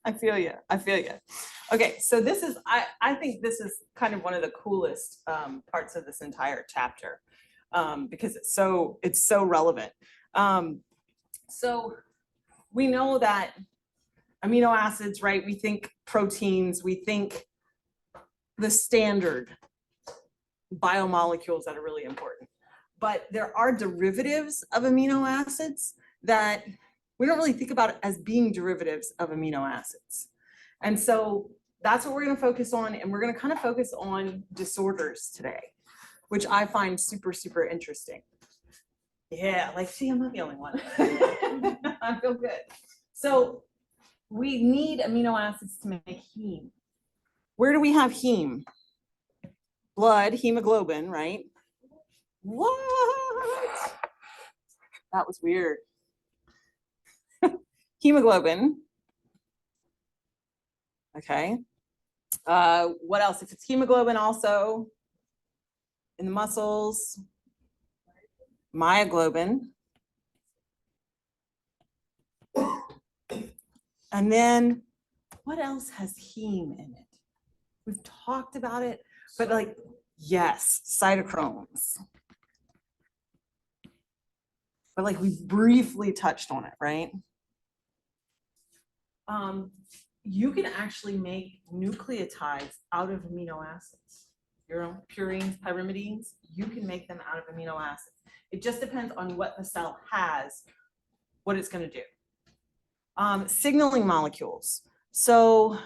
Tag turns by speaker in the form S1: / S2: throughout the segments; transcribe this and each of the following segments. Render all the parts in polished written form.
S1: I feel you. I feel you. Okay, so this is, I think this is kind of one of the coolest parts of this entire chapter because it's so relevant. So we know that amino acids, right? We think proteins, we think the standard biomolecules that are really important. But there are derivatives of amino acids that we don't really think about it as being derivatives of amino acids. And so that's what we're going to focus on. And we're going to kind of focus on disorders today, which I find super, super interesting. Yeah, like, see, I'm not the only one. I feel good. So we need amino acids to make heme. Where do we have heme? Blood, hemoglobin, right? What? That was weird. Hemoglobin. Okay. What else? If it's hemoglobin, also in the muscles, myoglobin. And then what else has heme in it? We've talked about it, but like, yes, cytochromes. But like we briefly touched on it, right? You can actually make nucleotides out of amino acids. Your own purines, pyrimidines, you can make them out of amino acids. It just depends on what the cell has, what it's going to do. Signaling molecules. So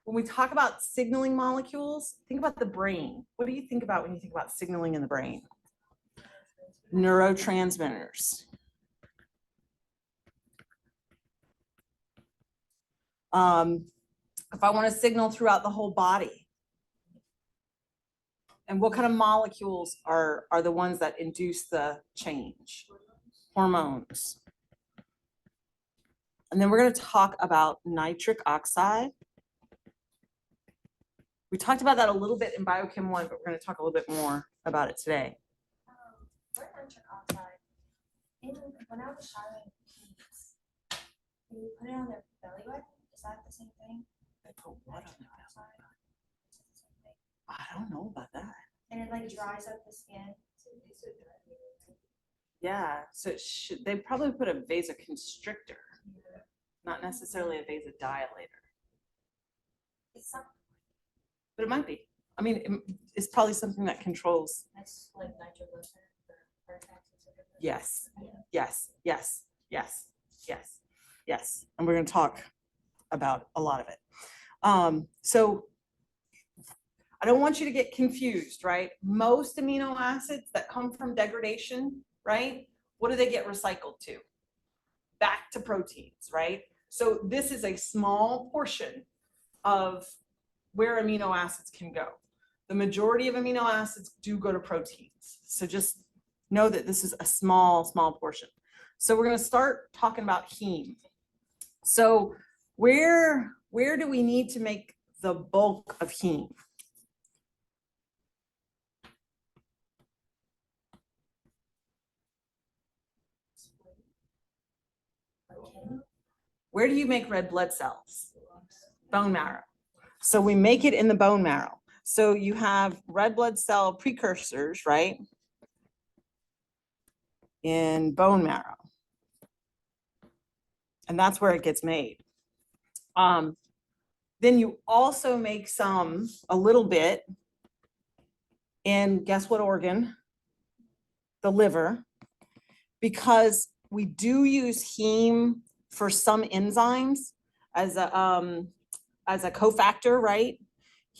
S1: when we talk about signaling molecules, think about the brain. What do you think about when you think about signaling in the brain? Neurotransmitters. If I want to signal throughout the whole body, and what kind of molecules are the ones that induce the change? Hormones. And then we're going to talk about nitric oxide. We talked about that a little bit in Biochem 1, but we're going to talk a little bit more about it today.
S2: For nitric oxide, when I was showering kids, when you put it on their belly button, is that the same thing?
S1: They put what on their belly button? I don't know about that.
S2: And it like dries up the skin.
S1: Yeah, so they probably put a vasoconstrictor, not necessarily a vasodilator.
S2: It's something.
S1: But it might be. I mean, it's probably something that controls.
S2: That's like nitroglycerin for attacks.
S1: Yes, yes, yes, yes, yes, yes. And we're going to talk about a lot of it. So I don't want you to get confused, right? Most amino acids that come from degradation, right? What do they get recycled to? Back to proteins, right? So this is a small portion of where amino acids can go. The majority of amino acids do go to proteins. So just know that this is a small, small portion. So we're going to start talking about heme. So where do we need to make the bulk of heme? Where do you make red blood cells? Bone marrow. So we make it in the bone marrow. So you have red blood cell precursors, right? In bone marrow. And that's where it gets made. Then you also make a little bit in, guess what organ? The liver. Because we do use heme for some enzymes as a cofactor, right?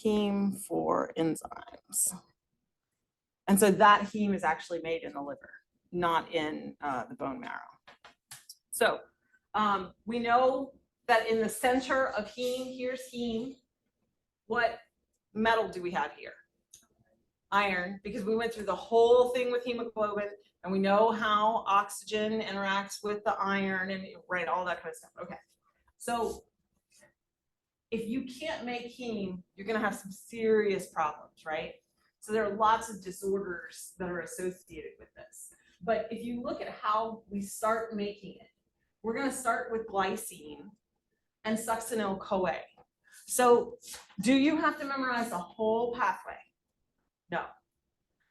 S1: Heme for enzymes. And so that heme is actually made in the liver, not in the bone marrow. So we know that in the center of heme, here's heme. What metal do we have here? Iron, because we went through the whole thing with hemoglobin, and we know how oxygen interacts with the iron and right, all that kind of stuff. Okay, so if you can't make heme, you're going to have some serious problems, right? So there are lots of disorders that are associated with this. But if you look at how we start making it, we're going to start with glycine. and succinyl-CoA. So do you have to memorize the whole pathway? No.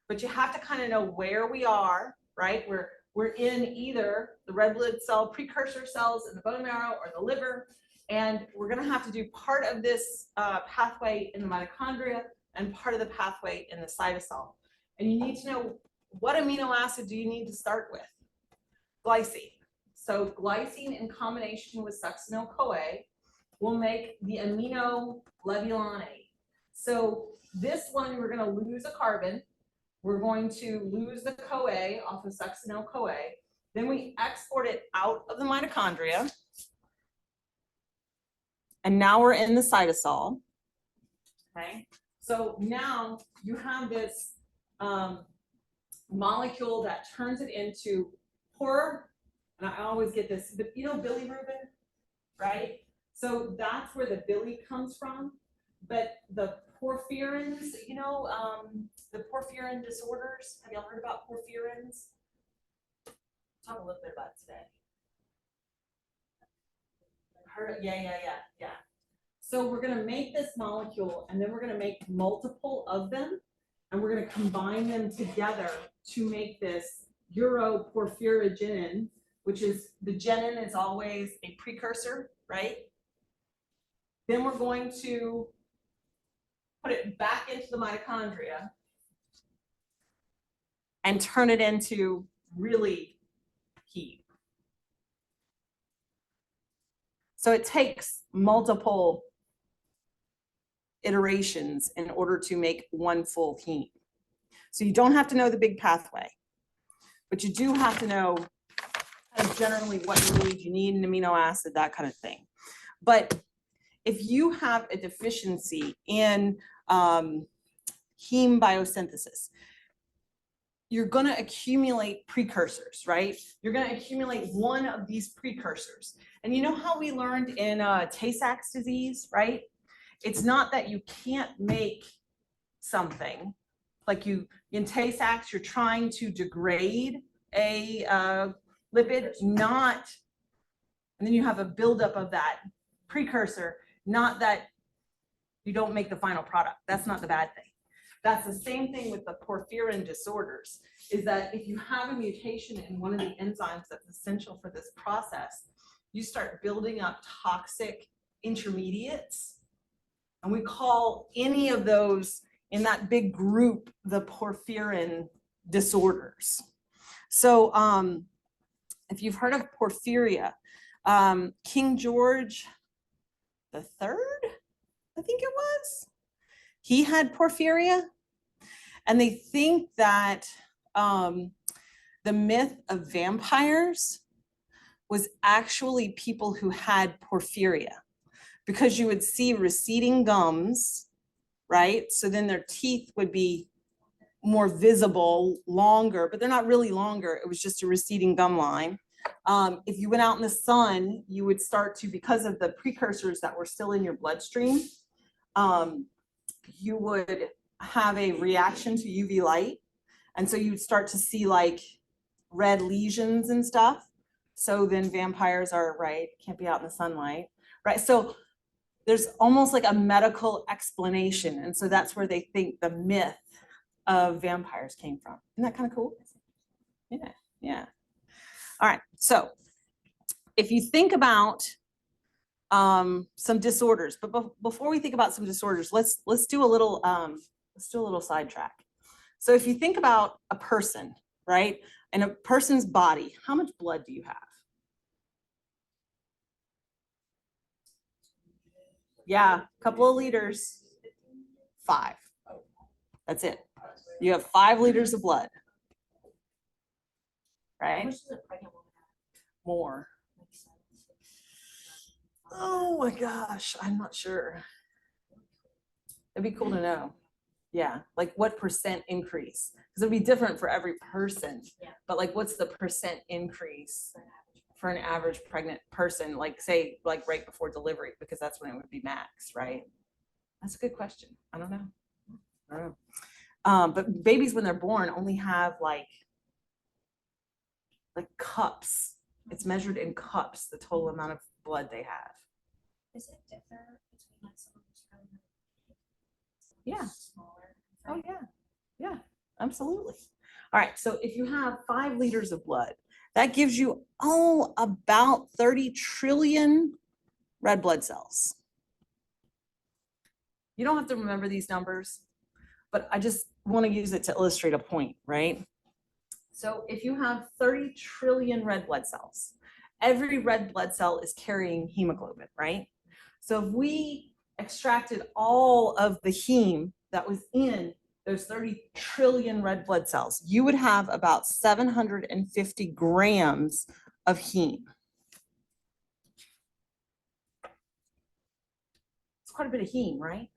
S1: But you have to kind of know where we are, right? We're in either the red blood cell precursor cells in the bone marrow or the liver, and we're going to have to do part of this pathway in the mitochondria and part of the pathway in the cytosol. And you need to know, what amino acid do you need to start with? Glycine. So glycine in combination with succinyl-CoA will make the amino levulinate. So this one, we're going to lose a carbon. We're going to lose the CoA off of succinyl-CoA. Then we export it out of the mitochondria. And now we're in the cytosol. Okay. So now you have this molecule that turns it into and I always get this, but you know bilirubin, right? So that's where the bili comes from. But the porphyrins, you know, the porphyrin disorders. Have y'all heard about porphyrins? Talk a little bit about it today. Heard? Yeah. So we're going to make this molecule, and then we're going to make multiple of them, and we're going to combine them together to make this uroporphyrogenin, which is, the genin is always a precursor, right? Then we're going to put it back into the mitochondria and turn it into really heat. So it takes multiple iterations in order to make one full heme. So you don't have to know the big pathway, but you do have to know kind of generally what you need an amino acid, that kind of thing. But if you have a deficiency in heme biosynthesis, you're going to accumulate precursors, right? You're going to accumulate one of these precursors. And you know how we learned in Tay-Sachs disease, right? It's not that you can't make something. Like in Tay-Sachs, you're trying to degrade a lipid, not, and then you have a buildup of that precursor, not that you don't make the final product. That's not the bad thing. That's the same thing with the porphyrin disorders, is that if you have a mutation in one of the enzymes that's essential for this process, you start building up toxic intermediates. And we call any of those in that big group the porphyrin disorders. So if you've heard of porphyria, King George III, I think it was, he had porphyria. And they think that the myth of vampires was actually people who had porphyria, because you would see receding gums, right? So then their teeth would be more visible, longer, but they're not really longer. It was just a receding gum line. If you went out in the sun, you would start to, because of the precursors that were still in your bloodstream, you would have a reaction to UV light. And so you'd start to see like red lesions and stuff. So then vampires are, right, can't be out in the sunlight, right? So there's almost like a medical explanation. And so that's where they think the myth of vampires came from. Isn't that kind of cool? Yeah. All right, so if you think about some disorders, but before we think about some disorders, let's do a little sidetrack. So if you think about a person, right, and a person's body, how much blood do you have? Yeah, a couple of liters. 5. That's it. You have 5 liters of blood, right? More. Oh my gosh, I'm not sure. It'd be cool to know. Yeah, like what percent increase? Because it'd be different for every person. Yeah. But like, what's the percent increase for an average pregnant person? Like, say, like right before delivery, because that's when it would be max, right? That's a good question. I don't know. But babies, when they're born, only have like cups. It's measured in cups, the total amount of blood they have.
S2: Does it differ between like someone who's really
S1: Yeah.
S2: smaller?
S1: Oh, yeah. Yeah, absolutely. All right. So if you have 5 liters of blood, that gives you, about 30 trillion red blood cells. You don't have to remember these numbers, but I just want to use it to illustrate a point, right? So if you have 30 trillion red blood cells, every red blood cell is carrying hemoglobin, right? So if we extracted all of the heme that was in those 30 trillion red blood cells, you would have about 750 grams of heme. It's quite a bit of heme, right?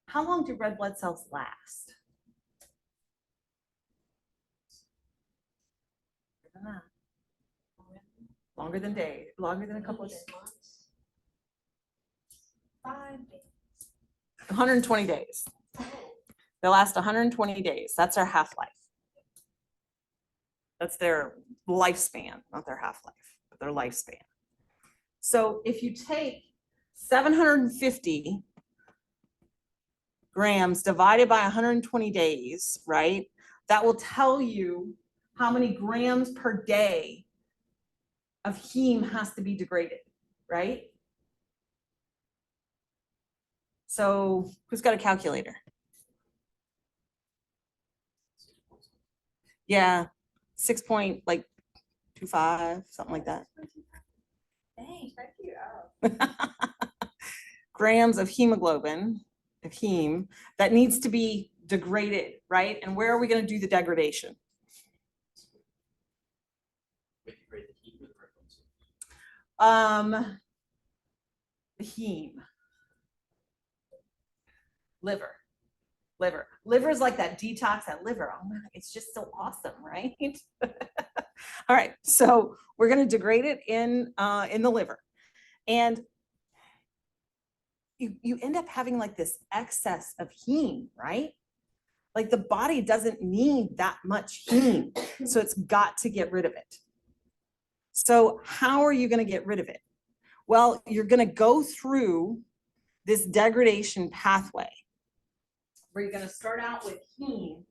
S1: How long do red blood cells last? Longer than days, longer than a couple of days.
S2: 5 days.
S1: 120 days. They last 120 days. That's their half-life. That's their lifespan, not their half-life, but their lifespan. So if you take 750 grams divided by 120 days, right? That will tell you how many grams per day of heme has to be degraded, right? So who's got a calculator? Yeah, 6.25, something like that.
S2: Dang, thank you.
S1: Grams of hemoglobin, of heme, that needs to be degraded, right? And where are we going to do the degradation? The heme. Liver. Liver is like that detox, that liver. Oh man, it's just so awesome, right? All right, so we're going to degrade it in the liver, and you end up having like this excess of heme, right? Like the body doesn't need that much heme, so it's got to get rid of it. So how are you going to get rid of it? Well, you're going to go through this degradation pathway where you're going to start out with heme,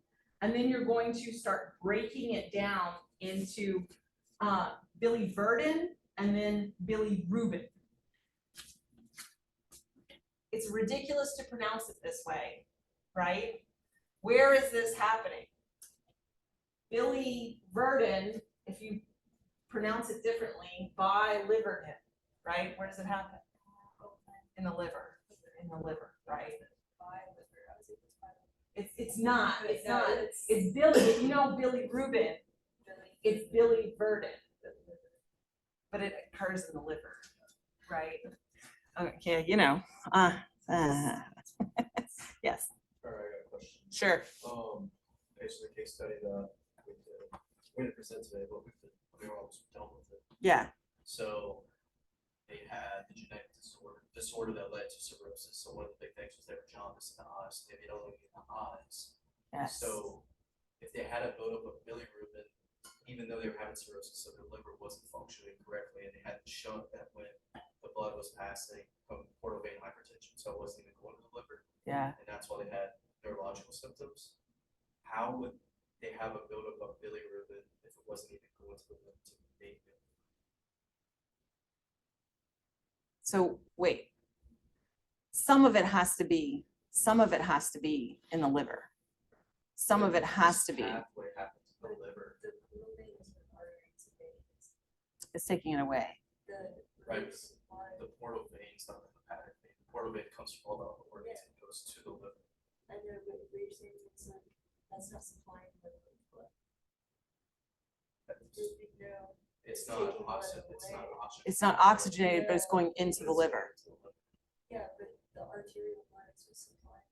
S1: and then you're going to start breaking it down into biliverdin and then bilirubin. It's ridiculous to pronounce it this way, right? Where is this happening? Biliverdin, if you pronounce it differently, biliverdin, right? Where does it happen? In the liver, right? It's not. It's Billy. If you know bilirubin, it's biliverdin, but it occurs in the liver, right? Okay, you know. Yes.
S3: All right, I got a question.
S1: Sure.
S3: Based on the case study that we didn't present today, but we were almost done with it.
S1: Yeah.
S3: So they had the genetic disorder that led to cirrhosis. So one of the big things was their jaundice in the eyes. They had only in the eyes.
S1: Yes.
S3: So if they had a buildup of bilirubin, even though they were having cirrhosis, so their liver wasn't functioning correctly, and they had to shunt that when the blood was passing from portal vein hypertension, so it wasn't even going to the liver.
S1: Yeah.
S3: And that's why they had neurological symptoms. How would they have a buildup of bilirubin if it wasn't even going to the liver to make it?
S1: So wait. Some of it has to be in the liver. Some of it has to be.
S3: Pathway happens to the liver.
S1: It's taking it away.
S3: Right. The portal vein is not the hepatic vein. The portal vein comes from all the other organs and goes to the liver.
S2: I know, but you're saying that's not supplying the blood.
S3: It's not oxygen.
S1: It's not oxygenated, but it's going into the liver.
S2: Yeah, but the arterial blood is what's supplying.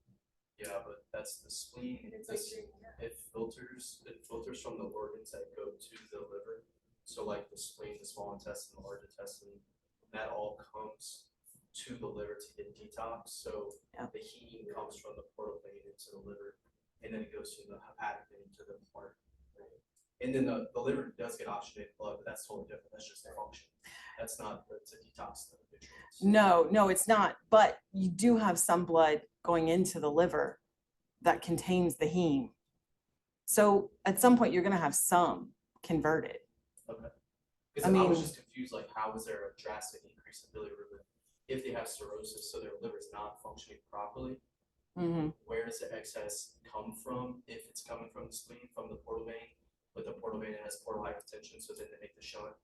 S3: Yeah, but that's the spleen.
S2: It's like drinking that.
S3: It filters from the organs that go to the liver. So like the spleen, the small intestine, the large intestine, that all comes to the liver to get detox. So
S1: yeah.
S3: The heme comes from the portal vein into the liver, and then it goes from the hepatic vein to the heart. And then the liver does get oxygenated blood, but that's totally different. That's just a function. That's not to detox the nutrients.
S1: No, it's not. But you do have some blood going into the liver that contains the heme. So at some point, you're gonna have some converted.
S3: Okay.
S1: I
S3: Because I was
S1: mean-
S3: just confused, like, how is there a drastic increase in bilirubin if they have cirrhosis, so their liver is not functioning properly?
S1: Mhm.
S3: Where does the excess come from? If it's coming from the spleen, from the portal vein, but the portal vein has portal hypertension, so then they make the shunt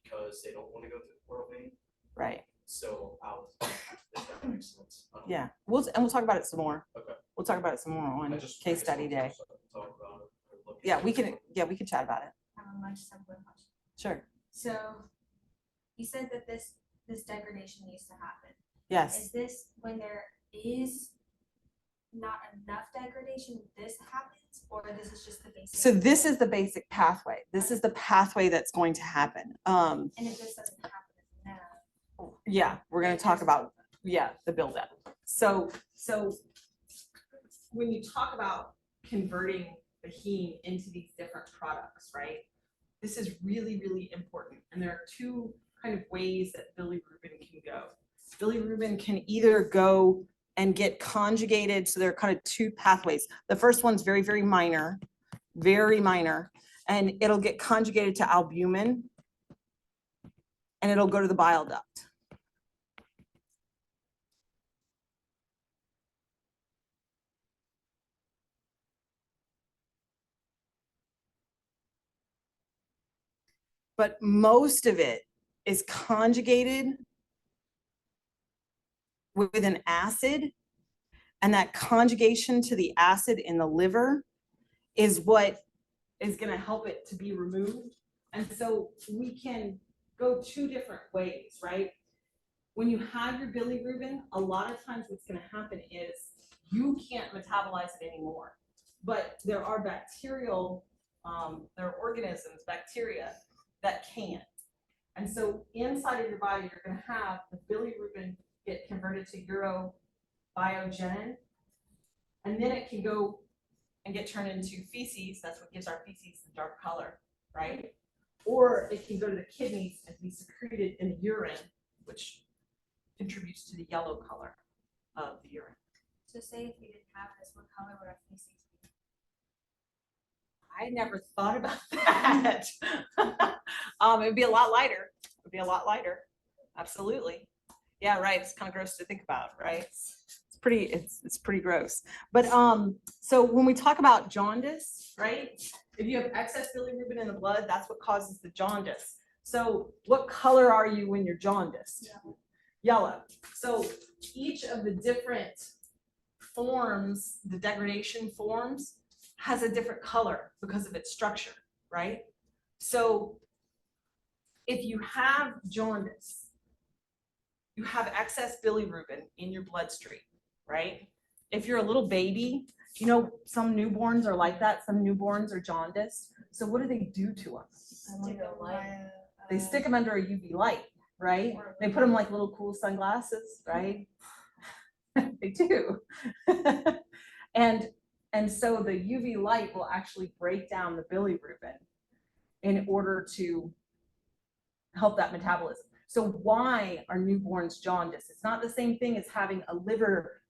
S3: because they don't want to go through the portal vein.
S1: Right.
S3: So if that makes sense.
S1: Yeah. We'll talk about it some more.
S3: Okay.
S1: We'll talk about it some more
S3: I
S1: on
S3: just- I
S1: case
S3: guess
S1: study
S3: we'll
S1: day.
S3: talk about it or look
S1: Yeah,
S3: into
S1: we
S3: it.
S1: can chat about it.
S2: I have a much simpler question.
S1: Sure.
S2: So you said that this degradation needs to happen.
S1: Yes.
S2: Is this when there is not enough degradation, this happens, or this is just the basic?
S1: So this is the basic pathway. This is the pathway that's going to happen.
S2: And if this doesn't happen now,
S1: Yeah, we're gonna talk about, the buildup. So when you talk about converting the heme into these different products, right? This is really, really important. And there are two kind of ways that bilirubin can go. Bilirubin can either go and get conjugated, so there are kind of two pathways. The first one's very, very minor, and it'll get conjugated to albumin, and it'll go to the bile duct. But most of it is conjugated with an acid, and that conjugation to the acid in the liver is what is going to help it to be removed. And so we can go two different ways, right? When you have your bilirubin, a lot of times what's going to happen is you can't metabolize it anymore. But there are bacterial, there are organisms, bacteria, that can. And so inside of your body, you're going to have the bilirubin get converted to urobiogenin, and then it can go and get turned into feces. That's what gives our feces the dark color, right? Or it can go to the kidneys and be secreted in the urine, which contributes to the yellow color of the urine.
S2: so say if you didn't have this, what color would our feces be?
S1: I never thought about that. It'd be a lot lighter. It'd be a lot lighter. Absolutely. Yeah, right. It's kind of gross to think about, right? It's pretty gross. But so when we talk about jaundice, right? If you have excess bilirubin in the blood, that's what causes the jaundice. So what color are you when you're jaundiced? Yellow. So each of the different forms, the degradation forms, has a different color because of its structure, right? So if you have jaundice, you have excess bilirubin in your bloodstream, right? If you're a little baby, you know, some newborns are like that. Some newborns are jaundiced. So what do they do to us? They stick them under a UV light, right? They put them like little cool sunglasses, right? They do. And so the UV light will actually break down the bilirubin in order to help that metabolism. So why are newborns jaundiced? It's not the same thing as having a liver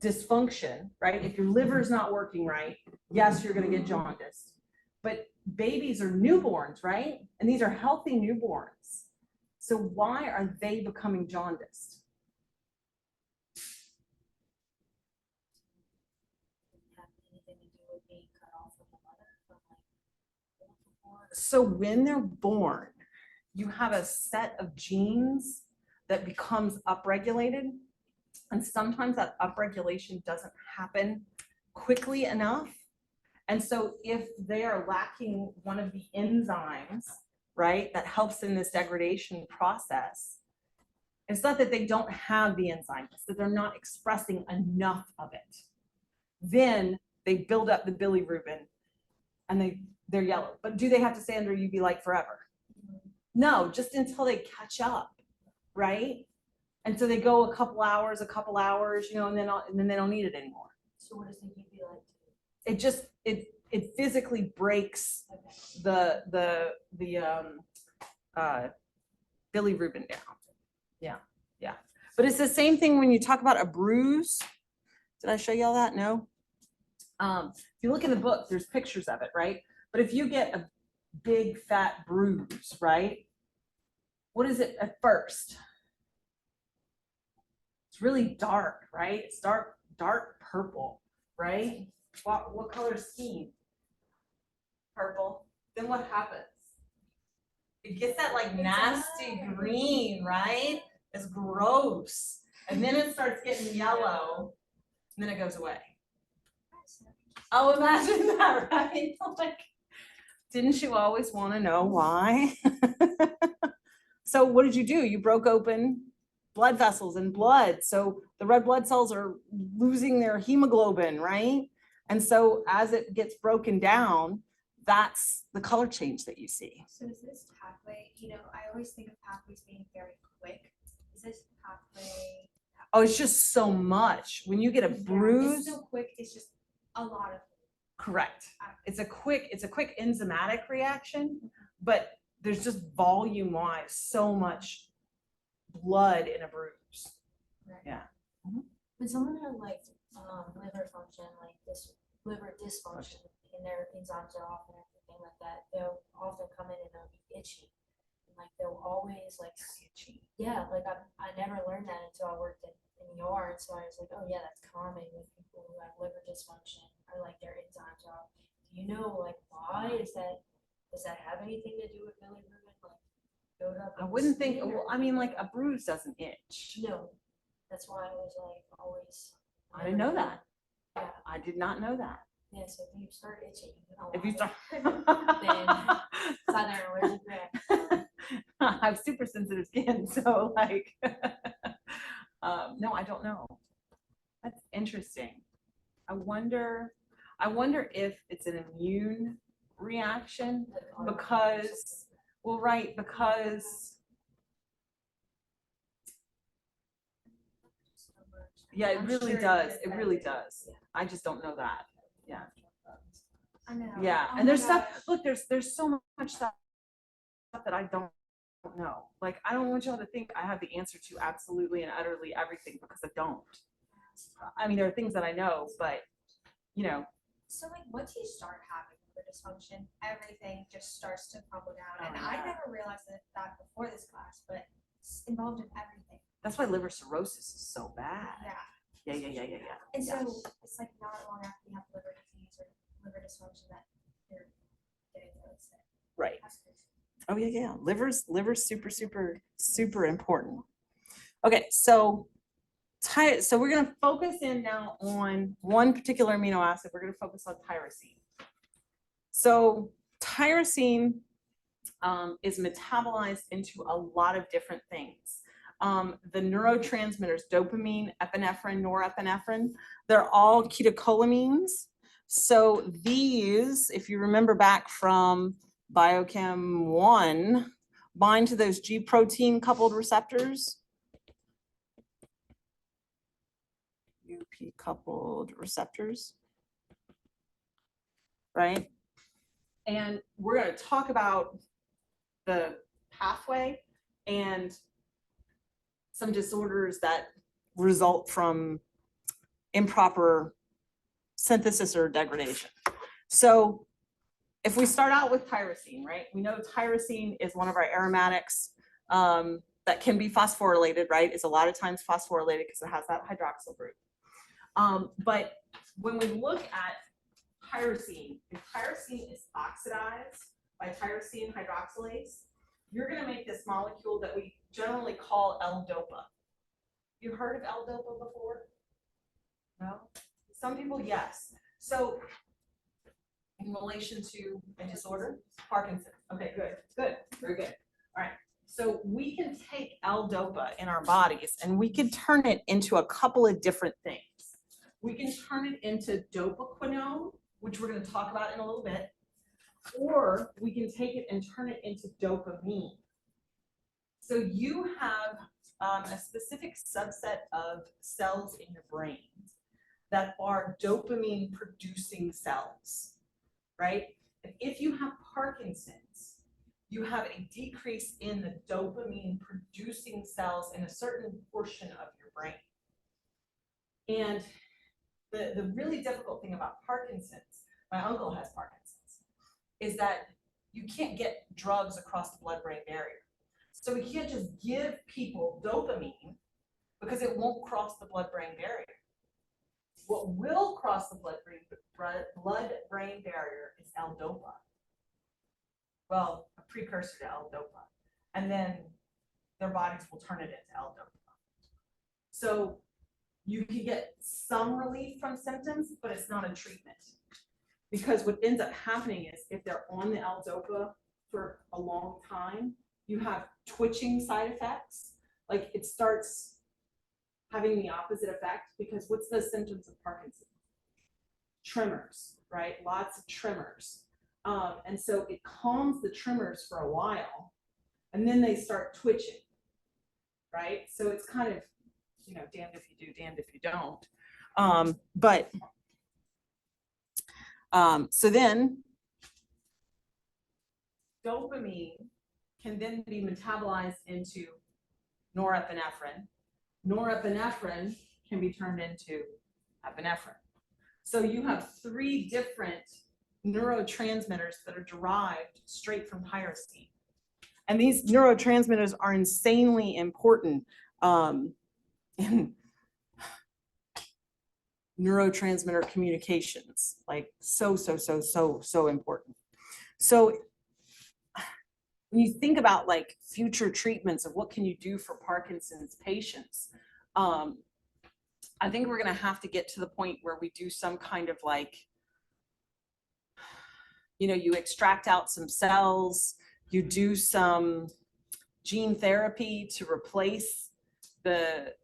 S1: dysfunction, right? If your liver is not working right, yes, you're going to get jaundiced. But babies are newborns, right? And these are healthy newborns. So why are they becoming jaundiced? So when they're born, you have a set of genes that becomes upregulated. And sometimes that upregulation doesn't happen quickly enough. And so if they are lacking one of the enzymes, right, that helps in this degradation process, it's not that they don't have the enzyme, it's that they're not expressing enough of it. Then they build up the bilirubin and they're yellow. But do they have to stay under UV light forever? No, just until they catch up, right? And so they go a couple hours, you know, and then they don't need it anymore.
S2: So what does the UV light do?
S1: It just it physically breaks the bilirubin down. Yeah. But it's the same thing when you talk about a bruise. Did I show y'all that? No? If you look in the book, there's pictures of it, right? But if you get a big fat bruise, right? What is it at first? It's really dark, right? It's dark purple, right? What color is skin? Purple. Then what happens? It gets that like nasty green, right? It's gross. And then it starts getting yellow, and then it goes away. Oh, imagine that, right? Like, didn't you always want to know why? So what did you do? You broke open blood vessels and blood. So the red blood cells are losing their hemoglobin, right? And so as it gets broken down, that's the color change that you see.
S2: So is this pathway, I always think of pathways being very quick. Is this pathway?
S1: Oh, it's just so much. When you get a bruise.
S2: It's so quick, it's just a lot of.
S1: Correct. It's a quick enzymatic reaction, but there's just volume wise so much blood in a bruise.
S2: Right.
S1: Yeah.
S4: When someone had like liver function, like this liver dysfunction, and their enzymes are off and everything like that, they'll often come in and they'll be itchy. And like they'll always like itchy. Yeah, like I never learned that until I worked in ER, and so I was like, oh yeah, that's common with people who have liver dysfunction or like their enzymes are off. Do you know like why? Does that have anything to do with bilirubin? Like build up?
S1: I wouldn't think, well, I mean, like a bruise doesn't itch.
S4: No, that's why I was like always.
S1: I didn't know that.
S4: Yeah.
S1: I did not know that.
S4: Yeah, so if you start itching,
S1: If you start.
S4: then it's either an allergic reaction.
S1: I have super sensitive skin, so like, no, I don't know. That's interesting. I wonder if it's an immune reaction because, well, right, because, yeah, it
S2: I'm
S1: really
S2: sure
S1: does.
S2: it
S1: It
S2: does.
S1: really does. I just don't know that. Yeah.
S2: I know.
S1: Yeah.
S2: Oh
S1: And
S2: my
S1: there's stuff,
S2: gosh.
S1: look, there's so much stuff that I don't know. Like, I don't want y'all to think I have the answer to absolutely and utterly everything because I don't. I mean, there are things that I know, but
S2: So like once you start having liver dysfunction, everything just starts to crumble down.
S1: Oh,
S2: And
S1: yeah.
S2: I never realized that before this class, but it's involved in everything.
S1: that's why liver cirrhosis is so bad.
S2: Yeah.
S1: Yeah.
S2: And
S1: Yeah.
S2: so it's like not long after you have liver disease or liver dysfunction that you're getting really sick.
S1: Right.
S2: That's crazy.
S1: Oh yeah. Liver's super important. Okay, so we're gonna focus in now on one particular amino acid. We're gonna focus on tyrosine. So tyrosine is metabolized into a lot of different things. The neurotransmitters, dopamine, epinephrine, norepinephrine, they're all acetylcholamines. So these, if you remember back from Biochem I, bind to those G protein coupled receptors. UP coupled receptors, right? And we're going to talk about the pathway and some disorders that result from improper synthesis or degradation. So if we start out with tyrosine, right? We know tyrosine is one of our aromatics that can be phosphorylated, right? It's a lot of times phosphorylated because it has that hydroxyl group. But when we look at tyrosine, if tyrosine is oxidized by tyrosine hydroxylase, you're going to make this molecule that we generally call L-DOPA. You heard of L-DOPA before? No? Some people, yes. So in relation to a disorder, Parkinson's. Okay, good, very good. All right. So we can take L-DOPA in our bodies and we can turn it into a couple of different things. We can turn it into dopaquinone, which we're going to talk about in a little bit, or we can take it and turn it into dopamine. So you have a specific subset of cells in your brain that are dopamine producing cells, right? If you have Parkinson's, you have a decrease in the dopamine producing cells in a certain portion of your brain. And the really difficult thing about Parkinson's, my uncle has Parkinson's, is that you can't get drugs across the blood-brain barrier. So we can't just give people dopamine because it won't cross the blood-brain barrier. What will cross the blood-brain barrier is L-DOPA. Well, a precursor to L-DOPA. And then their bodies will turn it into L-DOPA. So you can get some relief from symptoms, but it's not a treatment. Because what ends up happening is if they're on the L-DOPA for a long time, you have twitching side effects. Like it starts having the opposite effect, because what's the symptoms of Parkinson's? Tremors, right? Lots of tremors. And so it calms the tremors for a while, and then they start twitching, right? So it's kind of, you know, damned if you do, damned if you don't. So then dopamine can then be metabolized into norepinephrine. Norepinephrine can be turned into epinephrine. So you have 3 different neurotransmitters that are derived straight from tyrosine. And these neurotransmitters are insanely important in neurotransmitter communications, like so important. So when you think about like future treatments of what can you do for Parkinson's patients, I think we're going to have to get to the point where we do some kind of like, you know, you extract out some cells, you do some gene therapy to replace the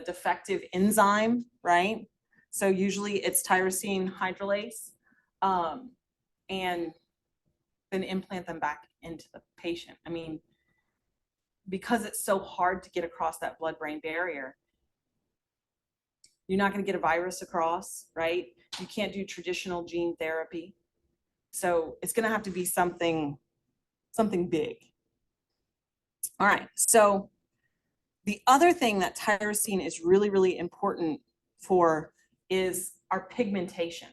S1: defective enzyme, right? So usually it's tyrosine hydrolase, and then implant them back into the patient. I mean, because it's so hard to get across that blood-brain barrier, you're not going to get a virus across, right? You can't do traditional gene therapy. So it's going to have to be something big. All right, so the other thing that tyrosine is really, really important for is our pigmentation.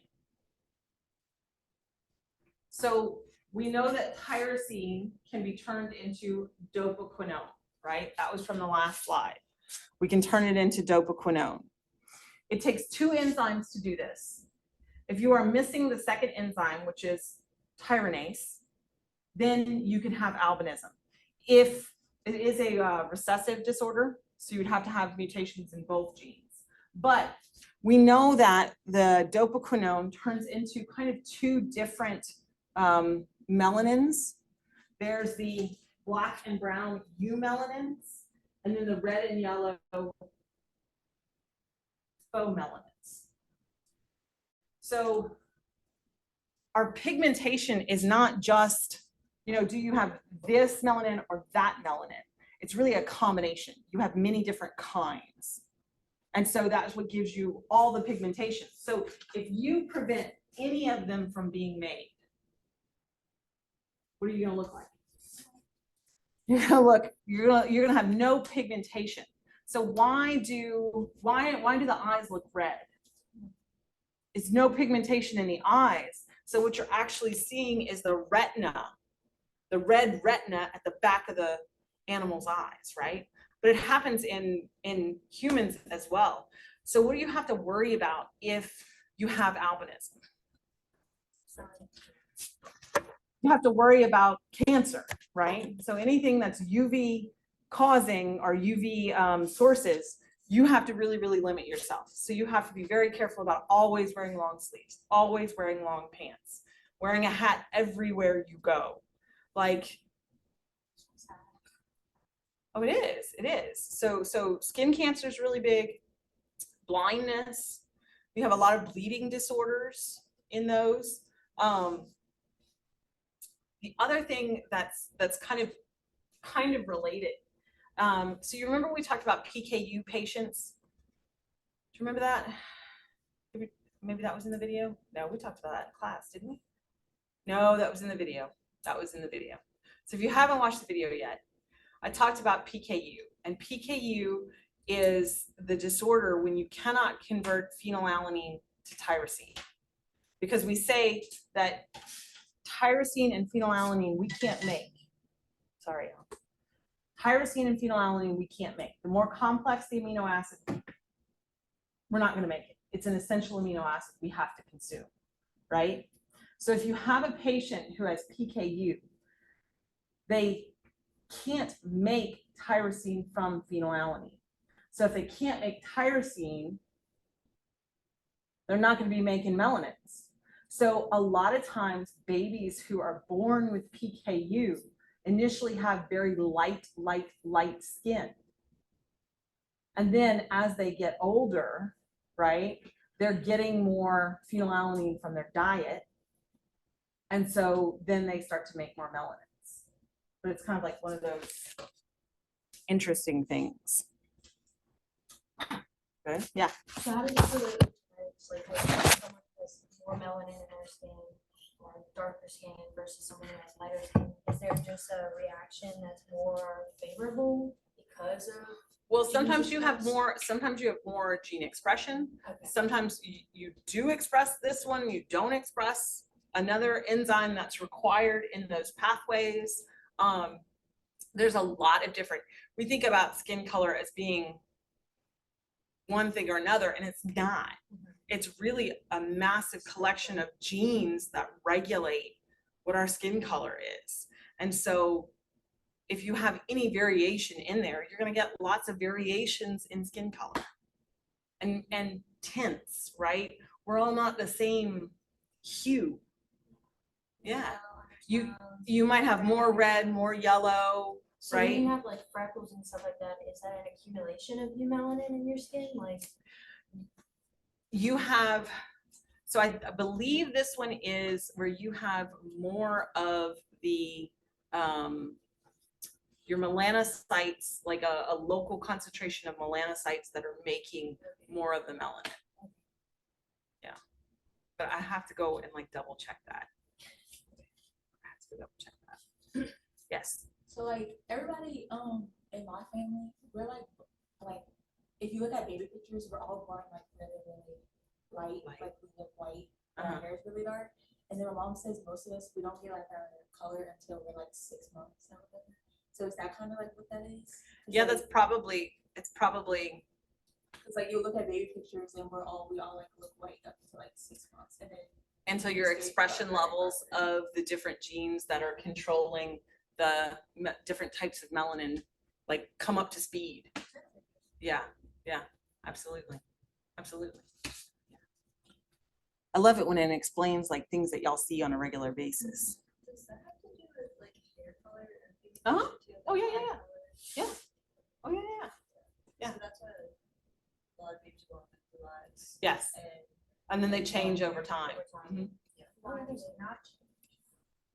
S1: So we know that tyrosine can be turned into dopaquinone, right? That was from the last slide. We can turn it into dopaquinone. It takes 2 enzymes to do this. If you are missing the second enzyme, which is tyranase, then you can have albinism. If it is a recessive disorder, so you'd have to have mutations in both genes. But we know that the dopaquinone turns into kind of 2 different melanins. There's the black and brown eumelanins, and then the red and yellow phomelanins. So our pigmentation is not just, you know, do you have this melanin or that melanin? It's really a combination. You have many different kinds. And so that's what gives you all the pigmentation. So if you prevent any of them from being made, what are you going to look like? You're going to have no pigmentation. So why do the eyes look red? It's no pigmentation in the eyes. So what you're actually seeing is the retina, the red retina at the back of the animal's eyes, right? But it happens in humans as well. So what do you have to worry about if you have albinism? You have to worry about cancer, right? So anything that's UV causing or UV sources, you have to really, really limit yourself. So you have to be very careful about always wearing long sleeves, always wearing long pants, wearing a hat everywhere you go. Like, oh, it is. So skin cancer is really big. Blindness. We have a lot of bleeding disorders in those. The other thing that's kind of related. So you remember we talked about PKU patients? Do you remember that? Maybe that was in the video? No, we talked about that in class, didn't we? No, that was in the video. That was in the video. So if you haven't watched the video yet, I talked about PKU, and PKU is the disorder when you cannot convert phenylalanine to tyrosine. Because we say that tyrosine and phenylalanine we can't make. Sorry. Tyrosine and phenylalanine we can't make. The more complex the amino acid, we're not going to make it. It's an essential amino acid we have to consume, right? So if you have a patient who has PKU, they can't make tyrosine from phenylalanine. So if they can't make tyrosine, they're not going to be making melanins. So a lot of times babies who are born with PKU initially have very light skin. And then as they get older, right, they're getting more phenylalanine from their diet. And so then they start to make more melanins. But it's kind of like one of those interesting things. Good. Yeah.
S4: So how do you feel like when someone has more melanin in their skin or darker skin versus someone who has lighter skin? Is there just a reaction that's more favorable because of?
S1: Well, sometimes you have more gene expression.
S4: Okay.
S1: Sometimes you do express this one, you don't express another enzyme that's required in those pathways. There's a lot of different, we think about skin color as being one thing or another, and it's not. It's really a massive collection of genes that regulate what our skin color is. And so if you have any variation in there, you're going to get lots of variations in skin color and tints, right? We're all not the same hue. Yeah. You might have more red, more yellow,
S4: So
S1: right?
S4: when you have like freckles and stuff like that, is that an accumulation of new melanin in your skin? Like
S1: You have, so I believe this one is where you have more of the, your melanocytes, like a local concentration of melanocytes that are making more of the melanin. Yeah. But I have to go and like double check that. I have to go double check that. Yes.
S5: So like everybody in my family, we're like if you look at baby pictures, we're all born like really light, like we have white, and our hair is really dark. And then my mom says most of us we don't get like our color until we're like 6 months. So is that kind of like what that is?
S1: Yeah, that's probably, it's
S5: like you look at baby pictures and we all like look white up until like 6 months, and then
S1: until your expression levels of the different genes that are controlling the different types of melanin like come up to speed. Yeah, absolutely. Yeah. I love it when it explains like things that y'all see on a regular basis.
S2: Does that have to do with like hair color and things?
S1: Uh-huh.
S2: too?
S1: Oh, yeah,
S2: Like
S1: yeah,
S2: eye
S1: yeah.
S2: color?
S1: Oh yeah.
S2: So that's why a lot of babies go on with blue eyes.
S1: Yes. And then they change over time. Mhm.
S2: Why do they not?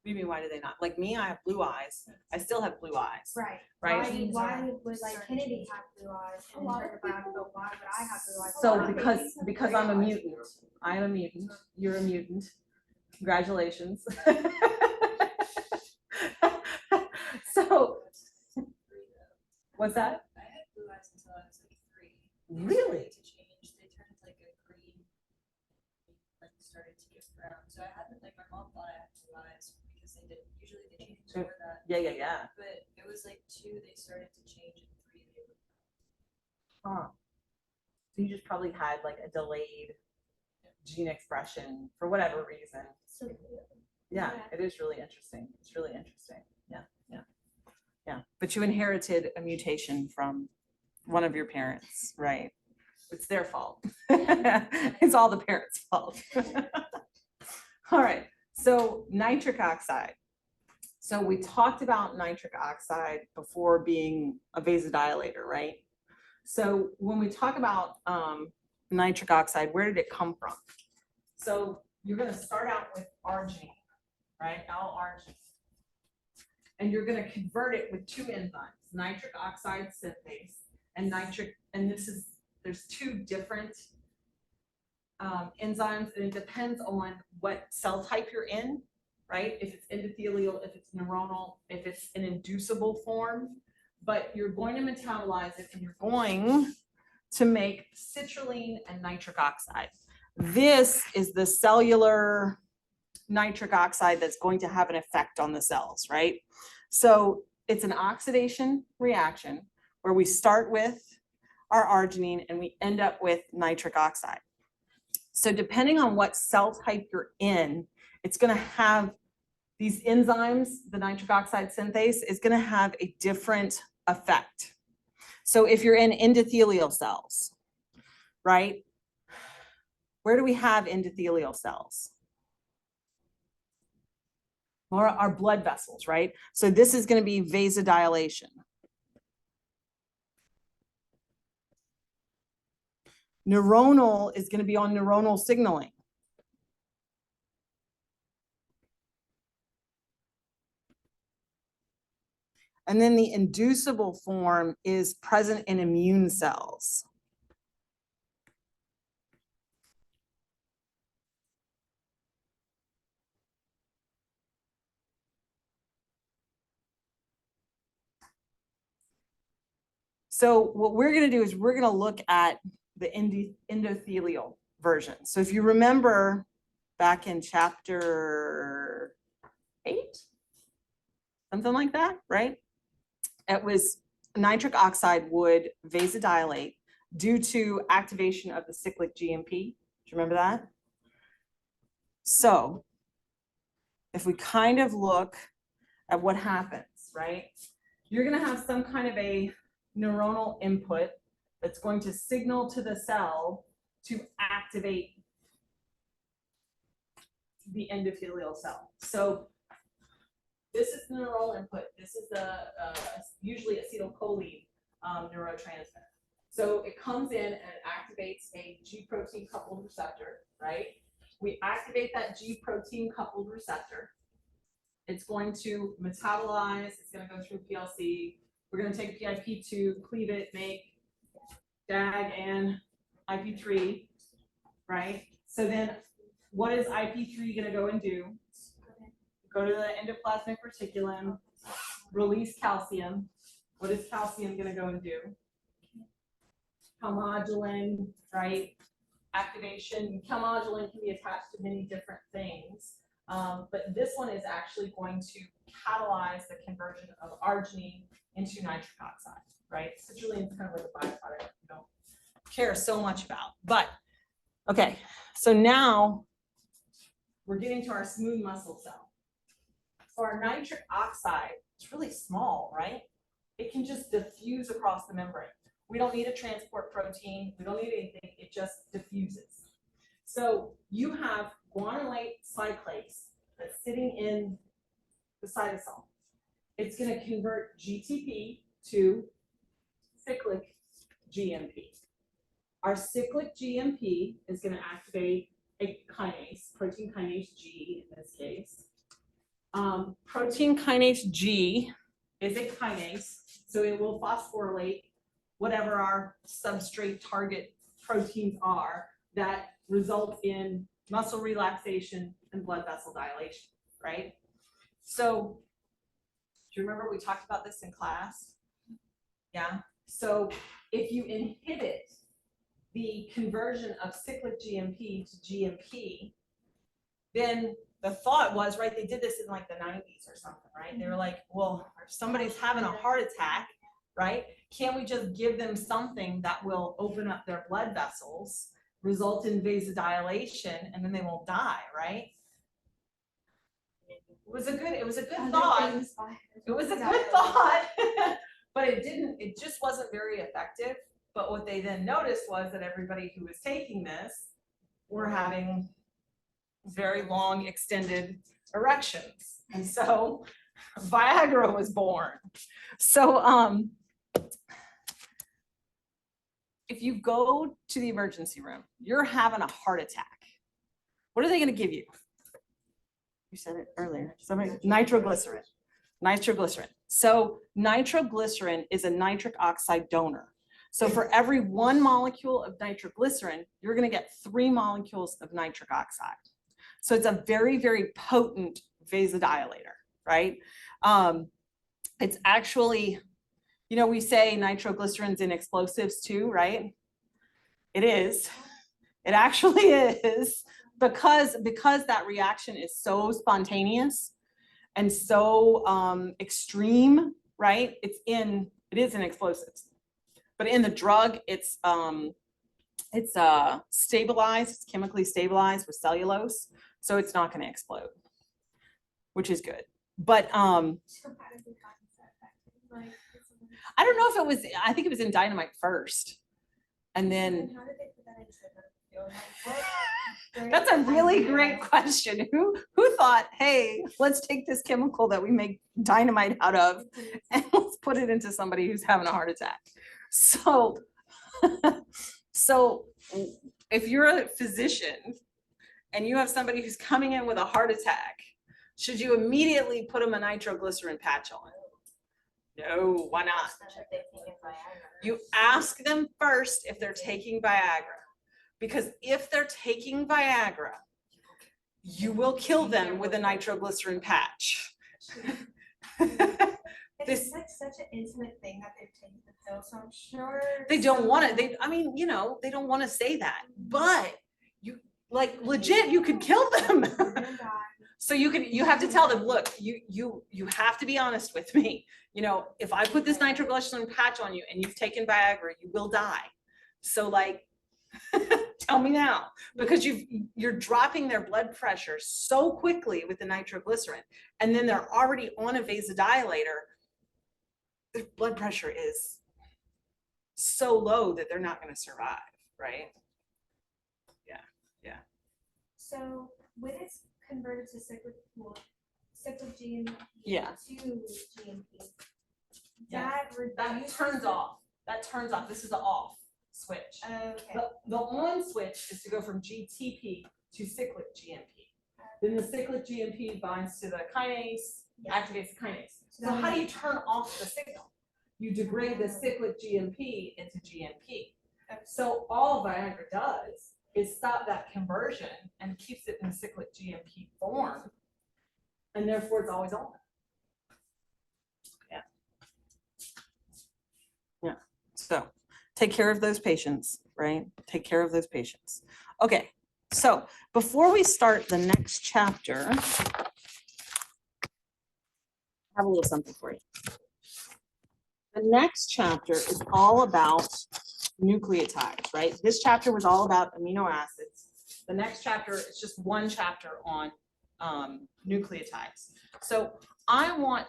S1: What do you mean, why do they not? Like me, I have blue eyes. I still have blue eyes.
S2: Right.
S1: Right.
S2: Why would like Kennedy have blue eyes and then turn around and go, why would I have blue eyes?
S1: So because I'm a mutant. I'm a mutant. You're a mutant. Congratulations. So what's that?
S2: I had blue eyes until I was like 3.
S1: Really?
S2: To change, they turned like a green, like started to get brown. So I hadn't, like my mom thought I had blue eyes because they did, usually they change
S1: Sure.
S2: before that.
S1: Yeah.
S2: But it was like 2, they started to change, and 3, they were.
S1: Huh. So you just probably had like a delayed gene expression for whatever reason.
S4: so
S1: Yeah, it is really interesting. It's really interesting. Yeah. But you inherited a mutation from one of your parents, right? It's their fault. It's all the parents' fault. All right. So nitric oxide. So we talked about nitric oxide before being a vasodilator, right? So when we talk about nitric oxide, where did it come from? So you're going to start out with arginine, right? L-arginine. And you're going to convert it with 2 enzymes, nitric oxide synthase and there's 2 different enzymes, and it depends on what cell type you're in. right? If it's endothelial, if it's neuronal, if it's an inducible form, but you're going to metabolize it and you're going to make citrulline and nitric oxide. This is the cellular nitric oxide that's going to have an effect on the cells, right? So it's an oxidation reaction where we start with our arginine and we end up with nitric oxide. So depending on what cell type you're in, it's going to have these enzymes, the nitric oxide synthase is going to have a different effect. So if you're in endothelial cells, right? Where do we have endothelial cells? Or our blood vessels, right? So this is going to be vasodilation. Neuronal is going to be on neuronal signaling. And then the inducible form is present in immune cells. So what we're going to do is we're going to look at the endothelial version. So if you remember back in chapter 8, something like that, right? It was nitric oxide would vasodilate due to activation of the cyclic GMP. Do you remember that? So if we kind of look at what happens, right? You're going to have some kind of a neuronal input that's going to signal to the cell to activate the endothelial cell. So this is the neuronal input. This is the usually acetylcholine neurotransmitter. So it comes in and it activates a G protein coupled receptor, right? We activate that G protein coupled receptor. It's going to metabolize. It's going to go through PLC. We're going to take PIP2, cleave it, make DAG and IP3, right? So then what is IP3 going to go and do? Go to the endoplasmic reticulum, release calcium. What is calcium going to go and do? Calmodulin, right? Activation. Calmodulin can be attached to many different things. But this one is actually going to catalyze the conversion of arginine into nitric oxide, right? Citrulline is kind of like a byproduct we don't care so much about. But, okay, so now we're getting to our smooth muscle cell. So our nitric oxide, it's really small, right? It can just diffuse across the membrane. We don't need a transport protein. We don't need anything. It just diffuses. So you have guanylate cyclase that's sitting in the cytosol. It's going to convert GTP to cyclic GMP. Our cyclic GMP is going to activate a kinase, protein kinase G in this case. Protein kinase G is a kinase, so it will phosphorylate whatever our substrate target proteins are that result in muscle relaxation and blood vessel dilation, right? So do you remember we talked about this in class? Yeah. So if you inhibit the conversion of cyclic GMP to GMP, then the thought was, right, they did this in like the 90s or something, right? They were like, well, if somebody's having a heart attack, right, can't we just give them something that will open up their blood vessels, result in vasodilation, and then they won't die, right? It was a good thought. It was a good thought, but it just wasn't very effective. But what they then noticed was that everybody who was taking this were having very long extended erections. And so Viagra was born. So if you go to the emergency room, you're having a heart attack. What are they going to give you? You said it earlier. Somebody, nitroglycerin. Nitroglycerin. So nitroglycerin is a nitric oxide donor. So for every 1 molecule of nitroglycerin, you're going to get 3 molecules of nitric oxide. So it's a very, very potent vasodilator, right? It's actually, we say nitroglycerin's in explosives too, right? It is. It actually is, because that reaction is so spontaneous and so extreme, right? It is in explosives, but in the drug, it's stabilized, it's chemically stabilized with cellulose, so it's not going to explode, which is good. But
S2: So how does it cause that effect? Like, it's a-
S1: I don't know if it was, I think it was in dynamite first, and then
S2: how did they put that in sugar? Like, what great
S1: that's a really
S2: idea.
S1: great question. Who thought, hey, let's take this chemical that we make dynamite out of and let's put it into somebody who's having a heart attack? So, so if you're a physician and you have somebody who's coming in with a heart attack, should you immediately put them a nitroglycerin patch on? No, why not?
S4: Instead of taking Viagra.
S1: You ask them first if they're taking Viagra, because if they're taking Viagra, you will kill them with a nitroglycerin patch.
S2: It's like such an intimate thing that they're taking the pill, so I'm sure.
S1: They don't want it. They don't want to say that, but you legit, you could kill them. So you have to tell them, look, you have to be honest with me. If I put this nitroglycerin patch on you and you've taken Viagra, you will die. So tell me now, because you're dropping their blood pressure so quickly with the nitroglycerin, and then they're already on a vasodilator. Their blood pressure is so low that they're not going to survive, right?
S2: So when it's converted to cyclic GMP
S1: Yeah.
S2: to GMP,
S1: Yeah.
S2: that reduces.
S1: That turns off. This is the off switch.
S2: Okay.
S1: The on switch is to go from GTP to cyclic GMP. Then the cyclic GMP binds to the kinase, activates the kinase. So how do you turn off the signal? You degrade the cyclic GMP into GMP. So all Viagra does is stop that conversion and keeps it in cyclic GMP form, and therefore it's always on. Yeah. So take care of those patients, right? Take care of those patients. Okay. So before we start the next chapter, I have a little something for you. The next chapter is all about nucleotides, right? This chapter was all about amino acids. The next chapter is just one chapter on nucleotides. So I want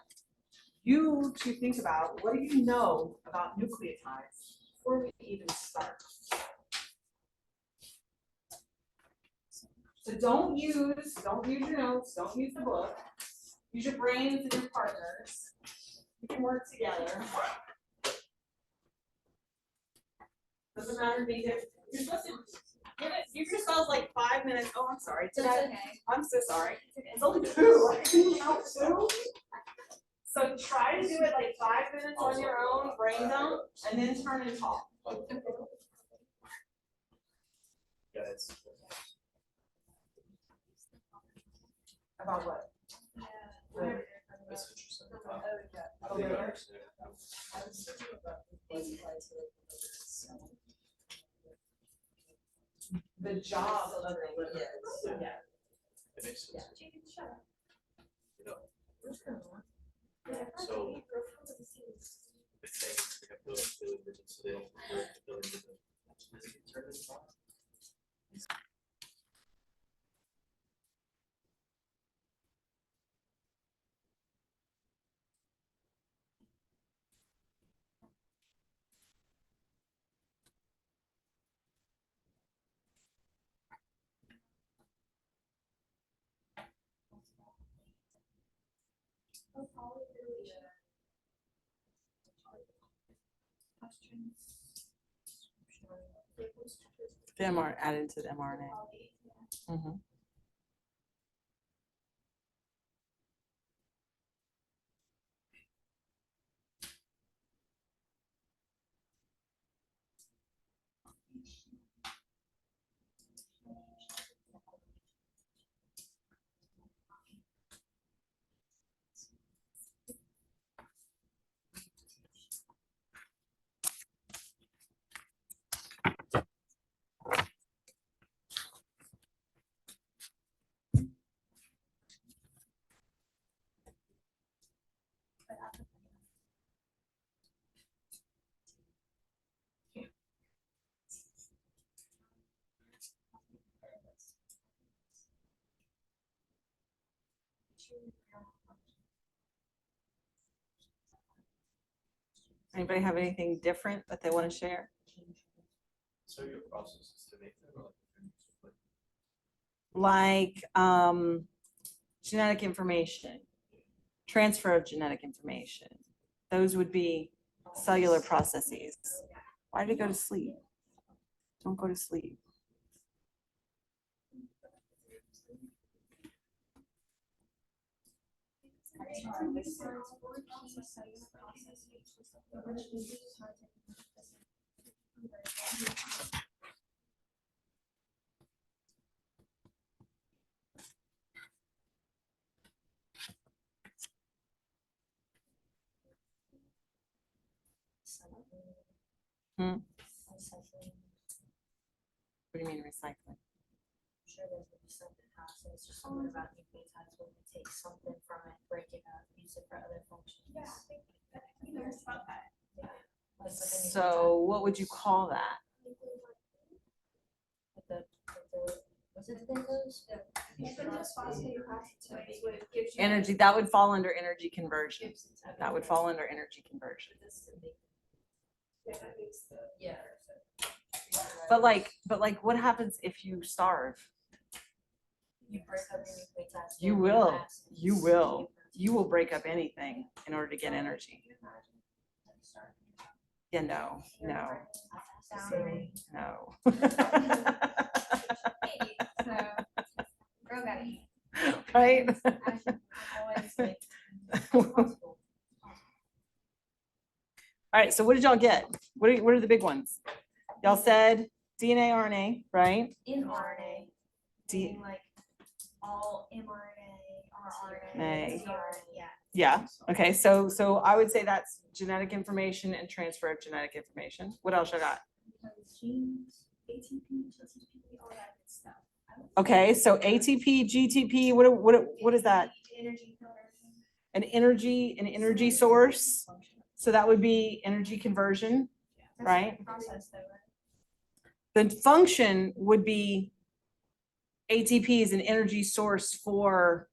S1: you to think about, what do you know about nucleotides before we even start? So don't use your notes, don't use the book. Use your brains and your partners. We can work together. Doesn't matter to me. You're supposed to give yourselves like 5 minutes. Oh, I'm sorry. I'm so sorry. It's only 2. I couldn't count 2. So try to do it like 5 minutes on your own, brain dump, and then turn and talk.
S3: Guys.
S1: About what? Right.
S3: That's interesting.
S1: Oh, later. The job of the liver. Yeah.
S3: It makes sense.
S2: You can shut up.
S3: You know,
S2: Yeah.
S3: So- the things they have built billion digits, so they don't convert the billion digits. Does it turn this on?
S1: The MR added to the mRNA. Mhm. Anybody have anything different that they want to share?
S3: So your process is to make them
S1: Like genetic information, transfer of genetic information. Those would be cellular processes. Why did it go to sleep? Don't go to sleep. Hmm. What do you mean recycling?
S4: Sure there's gonna be something else, and it's just something about nucleotides when we take something from it, break it up, use it for other functions.
S2: Yeah, I think there's about that.
S4: Like with the
S1: So what would you call that?
S4: what's it called, those?
S2: Glucose phosphate acid is what it gives you.
S1: Energy, that would fall under energy conversion. That would fall under energy conversion.
S2: Yeah, that makes the.
S4: Yeah.
S1: But like, what happens if you starve?
S4: You break up your nucleotides.
S1: You
S4: into
S1: will.
S4: acids.
S1: You will. You will break up anything in order to get energy. Yeah, no, no, no.
S2: So, girl gotta eat.
S1: Right?
S2: Always like.
S1: All right, so what did y'all get? What are the big ones? Y'all said DNA, RNA, right?
S2: In RNA,
S1: D,
S2: meaning like all mRNA,
S1: A.
S2: RNA, cRNA, yeah.
S1: yeah, okay, so I would say that's genetic information and transfer of genetic information. What else I got?
S2: Genes, ATP, GTP, all that good stuff.
S1: Okay, so ATP, GTP, what is that?
S2: Energy conversion.
S1: An energy source. So that would be energy conversion.
S2: That's
S1: Right.
S2: the process though, right?
S1: The function would be ATP is an energy source for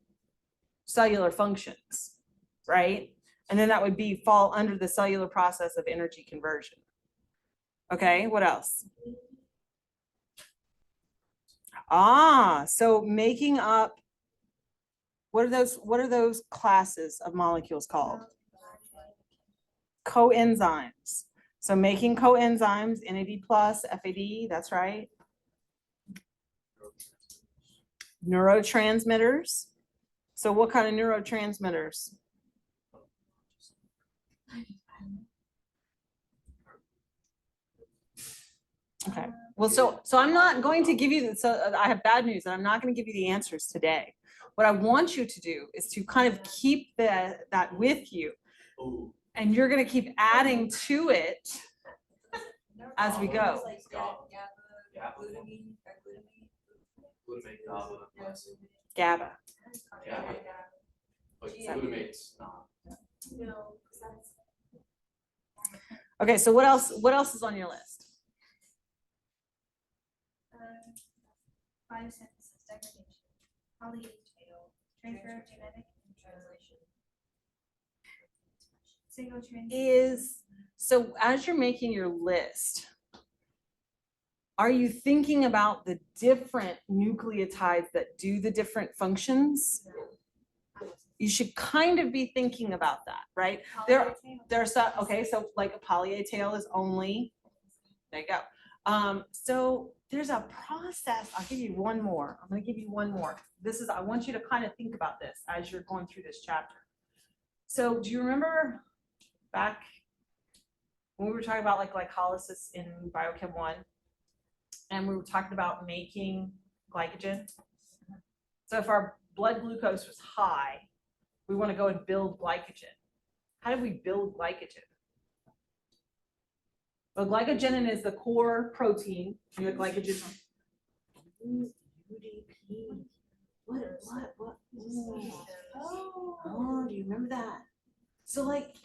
S1: cellular functions, right? And then that would be fall under the cellular process of energy conversion. Okay, what else? So making up, what are those classes of molecules called? Coenzymes. So making coenzymes, NAD plus, FAD, that's right. Neurotransmitters. So what kind of neurotransmitters? Okay, well, so I'm not going to give you, I have bad news, and I'm not going to give you the answers today. What I want you to do is to kind of keep that with you, and you're going to keep adding to it as we go.
S3: Glutamate, GABA,
S1: GABA.
S3: GABA. But glutamate's not.
S2: No, 'cause that's.
S1: Okay, so what else is on your list?
S2: Biosynthesis, degradation, polyhedral, transfer of genetic and translation. Single trans.
S1: So as you're making your list, are you thinking about the different nucleotides that do the different functions? You should kind of be thinking about that, right? There's some, okay, so like a poly A tail is only, there you go. So there's a process, I'll give you one more. I'm gonna give you one more. I want you to kind of think about this as you're going through this chapter. So do you remember back when we were talking about like glycolysis in Biochem I, and we were talking about making glycogen? So if our blood glucose was high, we want to go and build glycogen. How do we build glycogen? Well, glycogen is the core protein. You have glycogen. UDP. What? Oh, do you remember that? So like,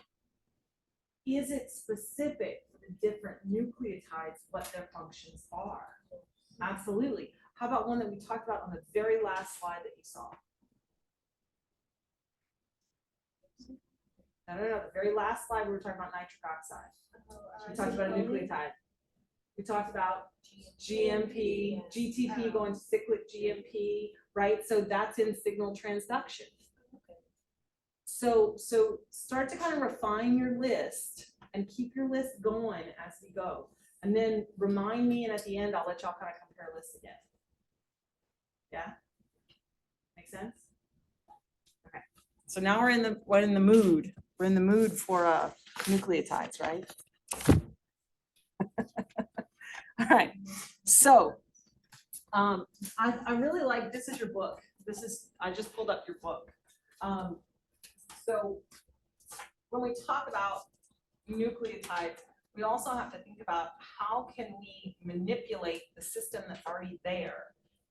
S1: is it specific for the different nucleotides what their functions are? Absolutely. How about one that we talked about on the very last slide that you saw? No, the very last slide, we were talking about nitric oxide. We talked about a nucleotide. We talked about GMP, GTP going to cyclic GMP, right? So that's in signal transduction. So start to kind of refine your list and keep your list going as we go. And then remind me, and at the end, I'll let y'all kind of compare lists again. Yeah? Make sense? Okay. So now we're in the mood. We're in the mood for nucleotides, right? All right. So I really like, this is your book. I just pulled up your book. So when we talk about nucleotides, we also have to think about how can we manipulate the system that's already there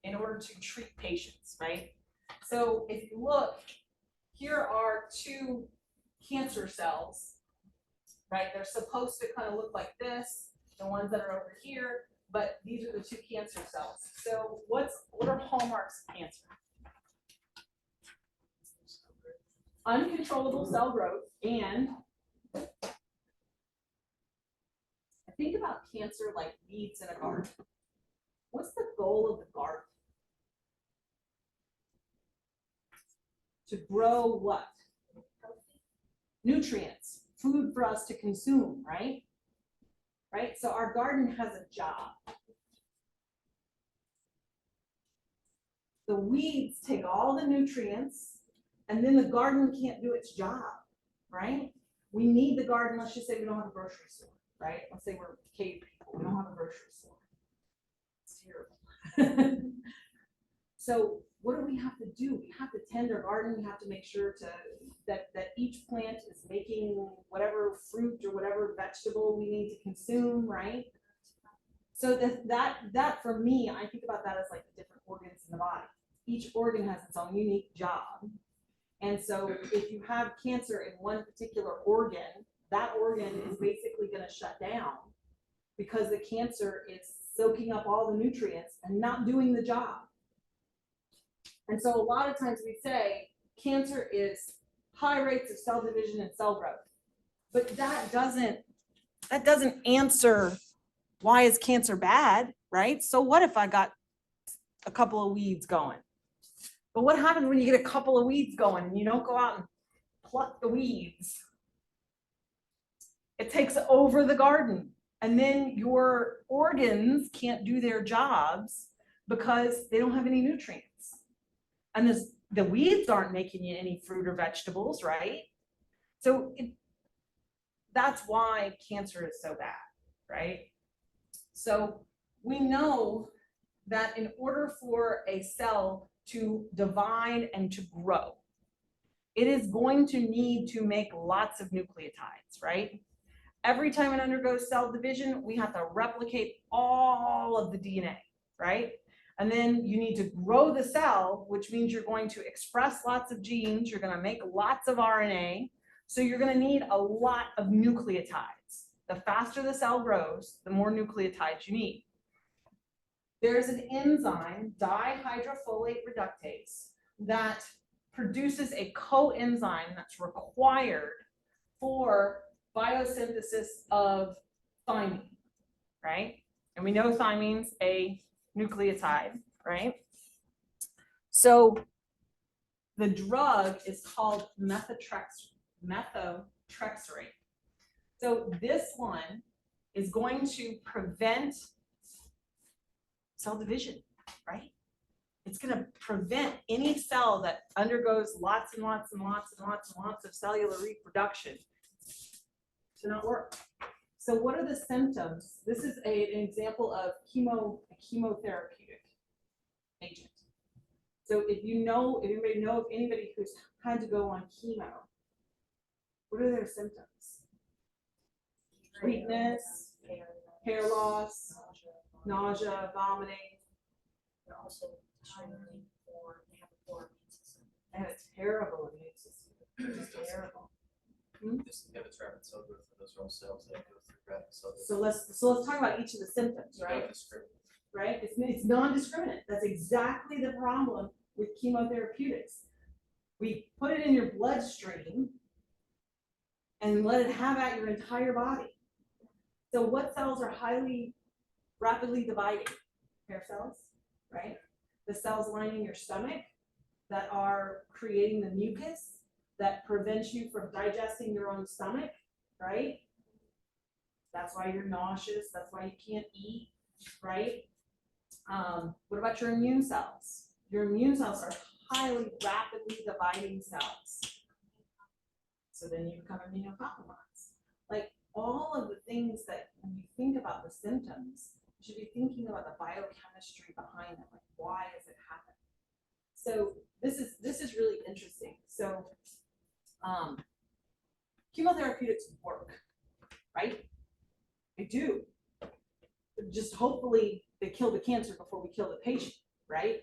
S1: in order to treat patients, right? So if you look, here are two cancer cells, right? They're supposed to kind of look like this, the ones that are over here, but these are the two cancer cells. So what are hallmarks of cancer? Uncontrollable cell growth, and think about cancer like weeds in a garden. What's the goal of the garden? To grow what? Nutrients, food for us to consume, right? Right? So our garden has a job. The weeds take all the nutrients, and then the garden can't do its job, right? We need the garden. Let's just say we don't have a grocery store, right? Let's say we're cave people. We don't have a grocery store. It's terrible. So what do we have to do? We have to tend our garden. We have to make sure that each plant is making whatever fruit or whatever vegetable we need to consume, right? So that for me, I think about that as like the different organs in the body. Each organ has its own unique job. And so if you have cancer in one particular organ, that organ is basically going to shut down because the cancer is soaking up all the nutrients and not doing the job. And so a lot of times we say cancer is high rates of cell division and cell growth, but that doesn't answer why is cancer bad, right? So what if I got a couple of weeds going? But what happens when you get a couple of weeds going and you don't go out and pluck the weeds? It takes over the garden, and then your organs can't do their jobs because they don't have any nutrients. And the weeds aren't making you any fruit or vegetables, right? So that's why cancer is so bad, right? So we know that in order for a cell to divide and to grow, it is going to need to make lots of nucleotides, right? Every time it undergoes cell division, we have to replicate all of the DNA, right? And then you need to grow the cell, which means you're going to express lots of genes, you're going to make lots of RNA, so you're going to need a lot of nucleotides. The faster the cell grows, the more nucleotides you need. There's an enzyme, dihydrofolate reductase, that produces a coenzyme that's required for biosynthesis of thymine, right? And we know thymine's a nucleotide, right? So the drug is called methotrexate. So this one is going to prevent cell division, right? It's going to prevent any cell that undergoes lots and lots and lots and lots and lots of cellular reproduction to not work. So what are the symptoms? This is an example of a chemotherapeutic agent. So if anybody know of anybody who's had to go on chemo, what are their symptoms? Weakness, hair loss, nausea, vomiting.
S4: They're also extremely poor, they have a poor immune system.
S1: And a terrible immune system. Just terrible.
S3: Just have a rapid cell growth for those raw cells that go through rapid cell growth.
S1: So let's talk about each of the symptoms, right? Right? It's non-discriminate. That's exactly the problem with chemotherapeutics. We put it in your bloodstream, and let it have at your entire body. So what cells are highly, rapidly dividing? Hair cells, right? The cells lining your stomach that are creating the mucus that prevents you from digesting your own stomach, right? That's why you're nauseous. That's why you can't eat, right? What about your immune cells? Your immune cells are highly rapidly dividing cells. So then you become immunocompromised. Like all of the things that when you think about the symptoms, you should be thinking about the biochemistry behind them. Like why is it happening? So this is really interesting. So chemotherapeutics work, right? They do. Just hopefully they kill the cancer before we kill the patient, right?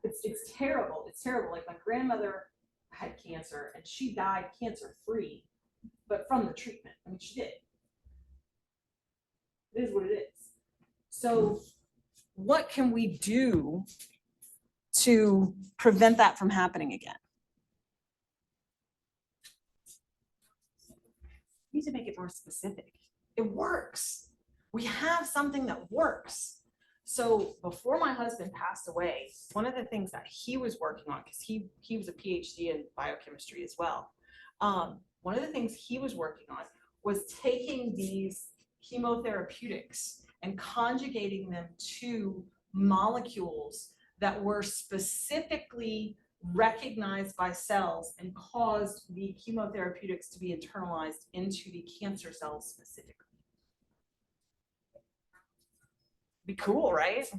S1: It's terrible. It's terrible. Like my grandmother had cancer and she died cancer free, but from the treatment. I mean, she did. It is what it is. So what can we do to prevent that from happening again? We need to make it more specific. It works. We have something that works. So before my husband passed away, one of the things that he was working on, because he was a PhD in biochemistry as well. One of the things he was working on was taking these chemotherapeutics and conjugating them to molecules that were specifically recognized by cells and caused the chemotherapeutics to be internalized into the cancer cells specifically. Be cool, right?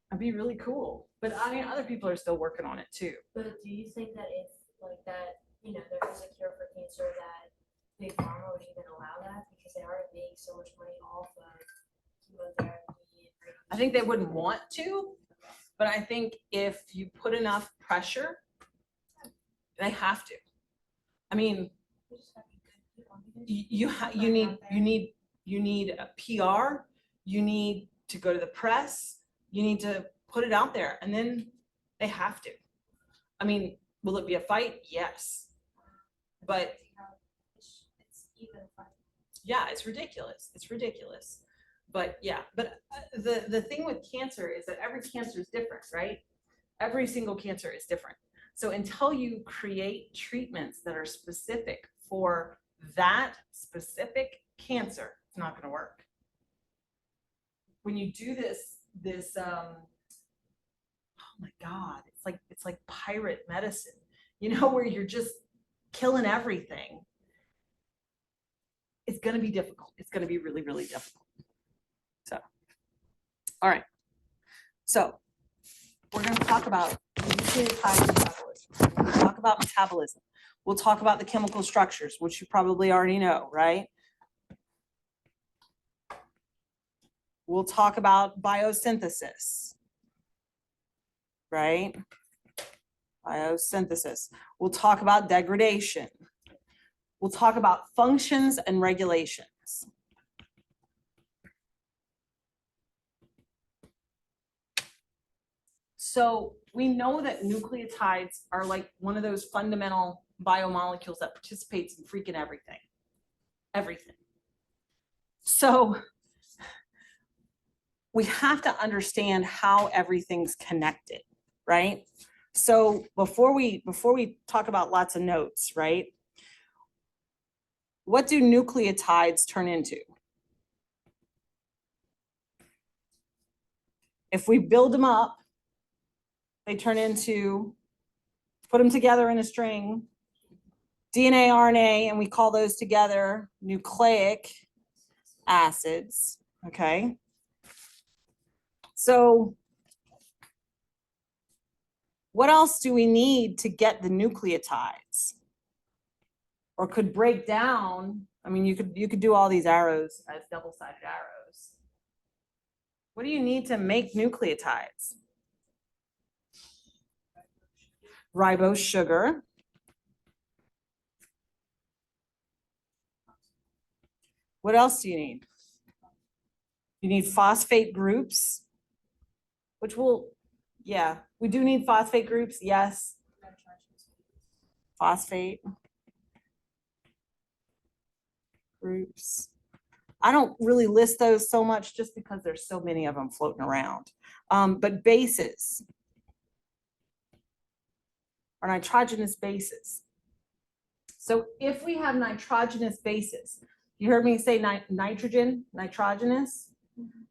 S1: That'd be really cool. But I mean, other people are still working on it too.
S4: But do you think that if like that, you know, there is a cure for cancer, that big pharma would even allow that because they already make so much money off of chemotherapy and
S1: I think they wouldn't want to, but I think if you put enough pressure, they have to. I mean,
S4: we just have to be good people.
S1: you need a PR, you need to go to the press, you need to put it out there, and then they have to. I mean, will it be a fight? Yes. But
S4: It's even fun.
S1: yeah, it's ridiculous. It's ridiculous. But yeah, but the thing with cancer is that every cancer is different, right? Every single cancer is different. So until you create treatments that are specific for that specific cancer, it's not going to work. When you do this, oh my God, it's like pirate medicine, you know, where you're just killing everything. It's going to be difficult. It's going to be really, really difficult. So, all right. So we're going to talk about nucleotide metabolism. We're going to talk about metabolism. We'll talk about the chemical structures, which you probably already know, right? We'll talk about biosynthesis, right? Biosynthesis. We'll talk about degradation. We'll talk about functions and regulations. So we know that nucleotides are like one of those fundamental biomolecules that participates in freaking everything. Everything. So we have to understand how everything's connected, right? So before we talk about lots of notes, right? What do nucleotides turn into? If we build them up, they turn into, put them together in a string, DNA, RNA, and we call those together nucleic acids, okay? So what else do we need to get the nucleotides? Or could break down, I mean, you could do all these arrows as double-sided arrows. What do you need to make nucleotides? Ribose sugar. What else do you need? You need phosphate groups, which will, yeah, we do need phosphate groups, yes. Phosphate. groups. I don't really list those so much just because there's so many of them floating around. But bases are nitrogenous bases. So if we have nitrogenous bases, you heard me say nitrogen, nitrogenous.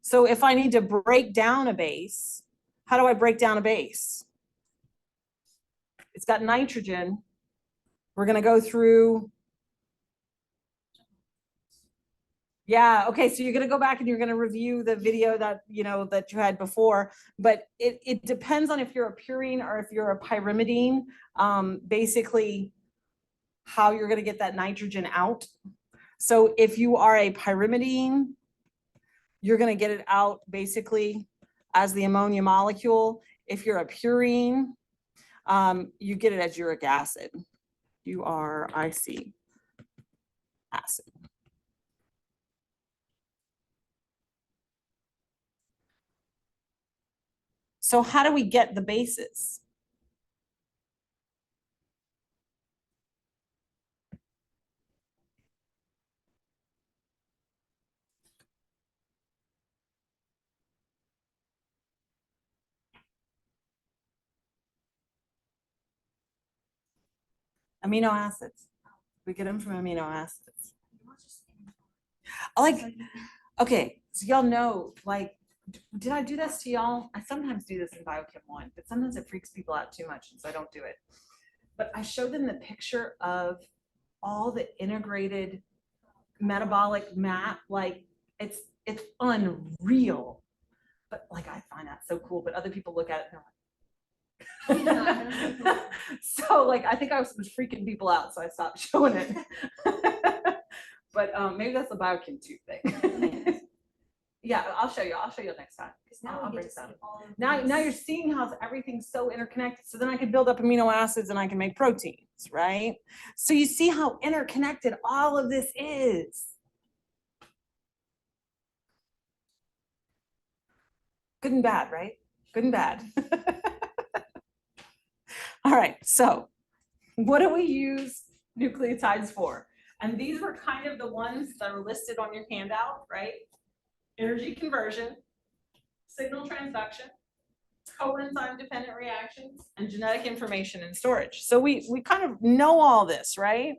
S1: So if I need to break down a base, how do I break down a base? It's got nitrogen. We're going to go through. Yeah. Okay. So you're going to go back and you're going to review the video that, that you had before, but it depends on if you're a purine or if you're a pyrimidine, basically how you're going to get that nitrogen out. So if you are a pyrimidine, you're going to get it out basically as the ammonia molecule. If you're a purine, you get it as uric acid, URIC acid. So how do we get the bases? Amino acids. We get them from amino acids. Okay, so y'all know, like, did I do this to y'all? I sometimes do this in Biochem 1, but sometimes it freaks people out too much, and so I don't do it. But I showed them the picture of all the integrated metabolic map. Like, it's unreal. But like, I find that so cool, but other people look at it and they're like, so like, I think I was freaking people out, so I stopped showing it. But maybe that's the Biochem II thing. Yeah, I'll show you next time. I'll break it down. Now you're seeing how everything's so interconnected. So then I can build up amino acids and I can make proteins, right? So you see how interconnected all of this is. Good and bad, right? Good and bad. All right, so what do we use nucleotides for? And these were kind of the ones that are listed on your handout, right? Energy conversion, signal transduction, coenzyme dependent reactions, and genetic information and storage. So we kind of know all this, right?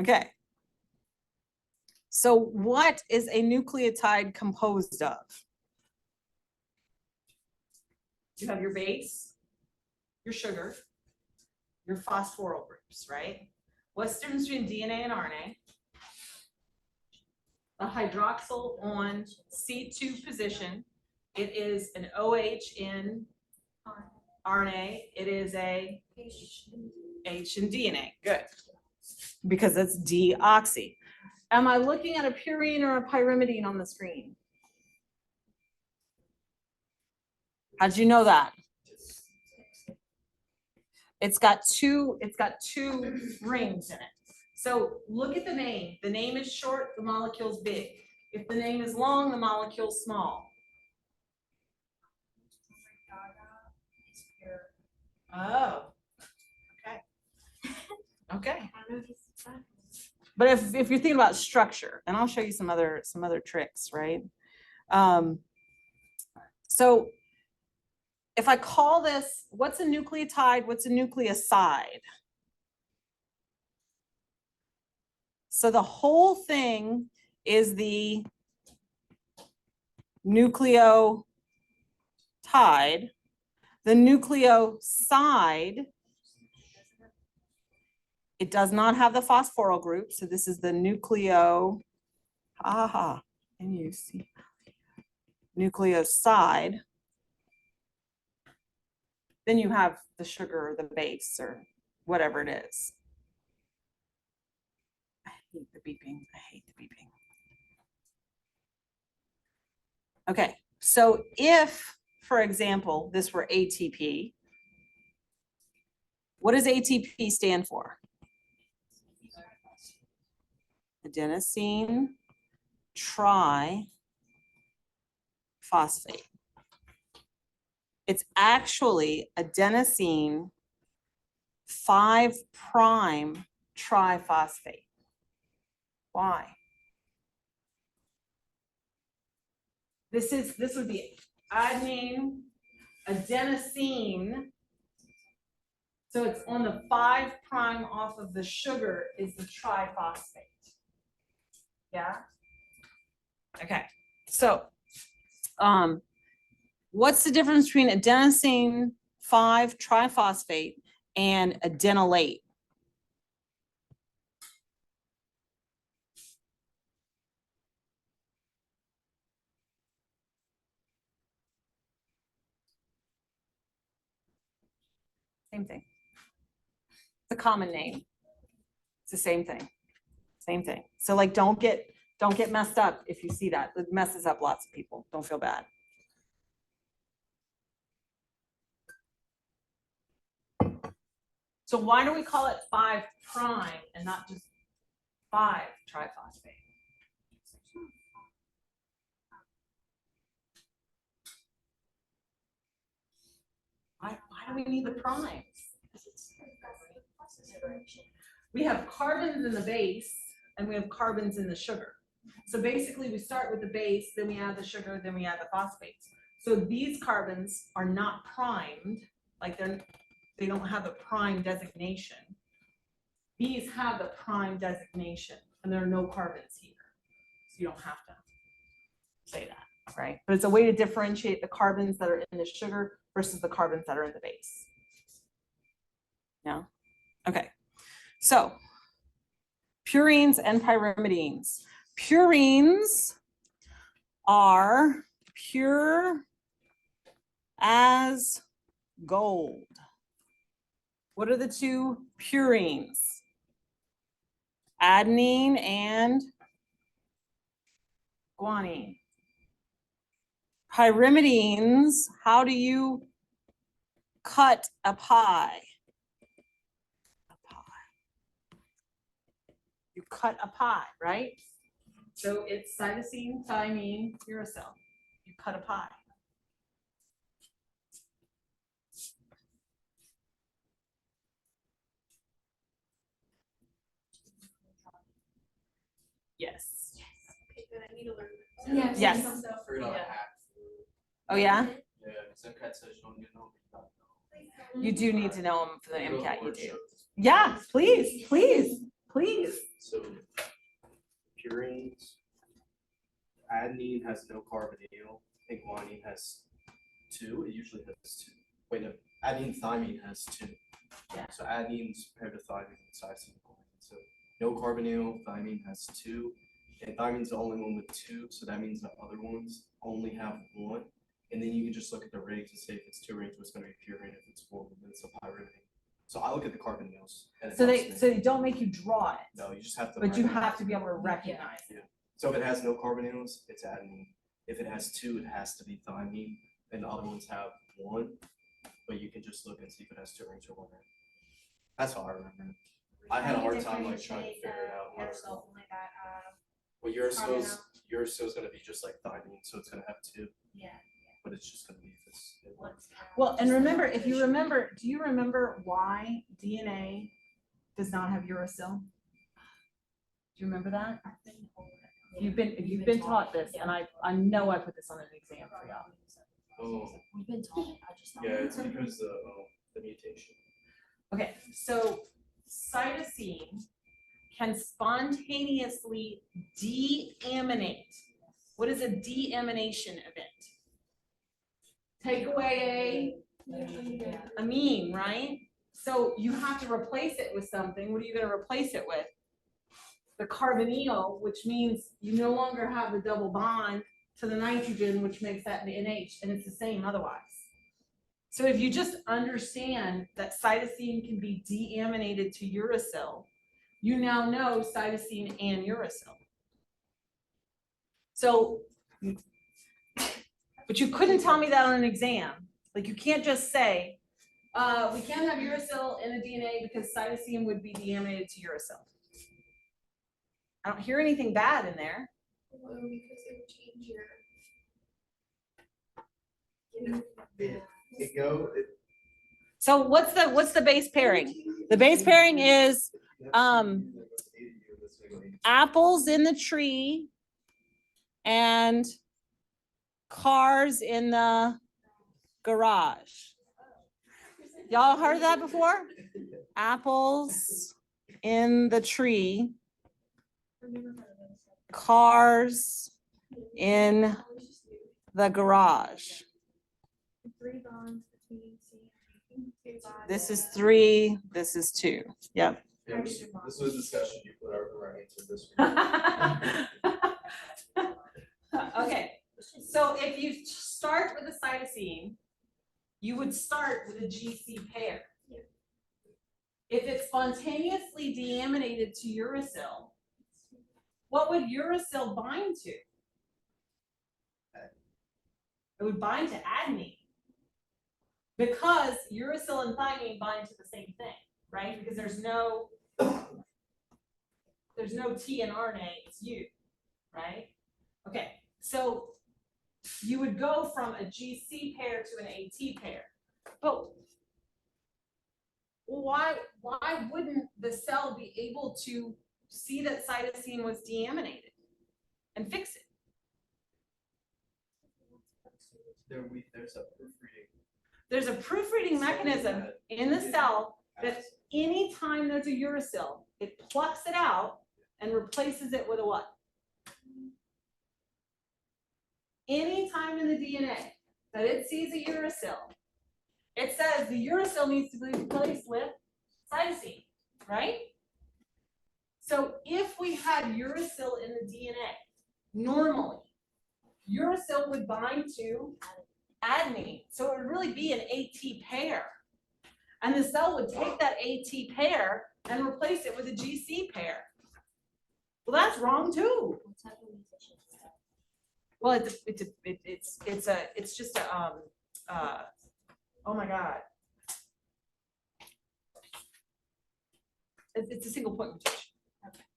S1: Okay. So what is a nucleotide composed of? You have your base, your sugar, your phosphoryl groups, right? What's the difference between DNA and RNA? The hydroxyl on C2 position. It is an OH in RNA. It is a H in DNA. Good. Because it's deoxy. Am I looking at a purine or a pyrimidine on the screen? How'd you know that? It's got two rings in it. So look at the name. The name is short, the molecule's big. If the name is long, the molecule's small. Oh, okay. Okay. But if you're thinking about structure, and I'll show you some other tricks, right? So if I call this, what's a nucleotide? What's a nucleoside? So the whole thing is the nucleotide. The nucleoside, it does not have the phosphoryl group. So this is the nucleoside. Then you have the sugar or the base or whatever it is. I hate the beeping. I hate the beeping. Okay, so if, for example, this were ATP, what does ATP stand for? Adenosine triphosphate. It's actually adenosine 5' triphosphate. Why? This would be adenine, adenosine. So it's on the 5' off of the sugar is the triphosphate. Yeah? Okay, so what's the difference between adenosine 5 triphosphate and adenylate? Same thing. It's a common name. It's the same thing. Same thing. So like, don't get messed up if you see that. It messes up lots of people. Don't feel bad. So why do we call it 5' and not just 5 triphosphate? Why do we need the primes? We have carbons in the base and we have carbons in the sugar. So basically we start with the base, then we add the sugar, then we add the phosphates. So these carbons are not primed, like they don't have a prime designation. These have the prime designation and there are no carbons here. So you don't have to say that, right? But it's a way to differentiate the carbons that are in the sugar versus the carbons that are in the base. Yeah, okay. So purines and pyrimidines. Purines are pure as gold. What are the two purines? Adenine and guanine. Pyrimidines, how do you cut a pie? You cut a pie, right? So it's cytosine, thymine, uracil. You cut a pie. Yes.
S2: Okay, good. I need to learn.
S5: Yeah,
S1: Yes.
S5: some stuff.
S3: Figured out a
S5: Yeah.
S3: hack.
S1: Oh, yeah?
S3: Yeah, because MCAT says you don't get no.
S1: You do need to know them for the
S3: Go
S1: MCAT, you
S3: word
S1: do.
S3: shows.
S1: Yeah, please, please, please.
S3: So purines, adenine has no carbonyl, and guanine has 2. It usually has 2. Wait, no, adenine thymine has 2.
S1: Yeah.
S3: So adenine's paired to thymine and cytosine and guanine. So no carbonyl, thymine has 2, and thymine's the only one with 2. So that means the other ones only have 1. And then you can just look at the rings and say if it's 2 rings, it's going to be purine. If it's 1, then it's a pyrimidine. So I look at the carbonyls. And it
S1: So
S3: helps
S1: they
S3: me.
S1: don't make you draw it,
S3: No, you just have to.
S1: but you
S3: recognize
S1: have to
S3: it.
S1: be able to recognize it.
S3: So if it has no carbonyls, it's adenine. If it has 2, it has to be thymine, and the other ones have 1. But you can just look and see if it has 2 rings or 1 ring. That's how I remember it. I had a hard time like trying to figure it out. Well, uracil's gonna be just like thymine, so it's gonna have 2.
S2: Yeah.
S3: But it's just gonna be if it's.
S1: Well, and remember, if you remember, do you remember why DNA does not have uracil? Do you remember that? You've been taught this, and I know I put this on an exam for y'all.
S3: Oh,
S4: We've been taught it, I just thought.
S3: yeah, it's because the mutation.
S1: Okay, so cytosine can spontaneously deaminate. What is a deamination event? Take away a amine, right? So you have to replace it with something. What are you going to replace it with? The carbonyl, which means you no longer have the double bond to the nitrogen, which makes that the NH, and it's the same otherwise. So if you just understand that cytosine can be deaminated to uracil, you now know cytosine and uracil. So, but you couldn't tell me that on an exam. Like you can't just say, we can't have uracil in the DNA because cytosine would be deaminated to uracil. I don't hear anything bad in there.
S2: Well, because they would change your.
S1: So what's the base pairing? The base pairing is apples in the tree and cars in the garage. Y'all heard that before? Apples in the tree, cars in the garage.
S2: Three bonds between C and B, two bonds.
S1: This is 3, this is 2. Yep.
S3: Yeah, this was a discussion you put out the right answer this week.
S1: Okay, so if you start with a cytosine, you would start with a GC pair. If it's spontaneously deaminated to uracil, what would uracil bind to? It would bind to adenine. Because uracil and thymine bind to the same thing, right? Because there's no T in RNA, it's U, right? Okay, so you would go from a GC pair to an AT pair. But why wouldn't the cell be able to see that cytosine was deaminated and fix it?
S3: There's a proofreading.
S1: There's a proofreading mechanism in the cell that anytime there's a uracil, it plucks it out and replaces it with a what? Anytime in the DNA that it sees a uracil, it says the uracil needs to be replaced with cytosine, right? So if we had uracil in the DNA, normally, uracil would bind to adenine. So it would really be an AT pair. And the cell would take that AT pair and replace it with a GC pair. Well, that's wrong too.
S4: What type of mutation is that?
S1: Well, it's just a oh my God. It's a single point mutation,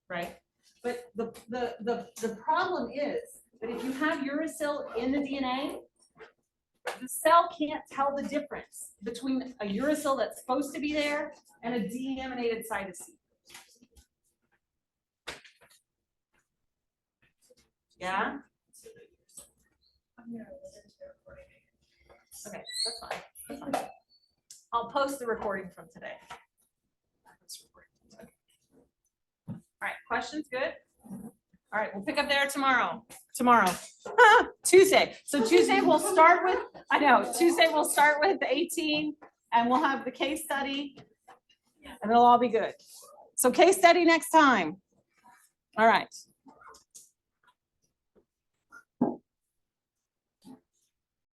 S1: right? But the problem is that if you have uracil in the DNA, the cell can't tell the difference between a uracil that's supposed to be there and a deaminated cytosine. Yeah? Okay, that's fine. That's fine. I'll post the recording from today. All right, questions? Good? All right, we'll pick up there tomorrow. Tuesday. So Tuesday we'll start with, Tuesday we'll start with 18 and we'll have the case study and it'll all be good. So case study next time. All right.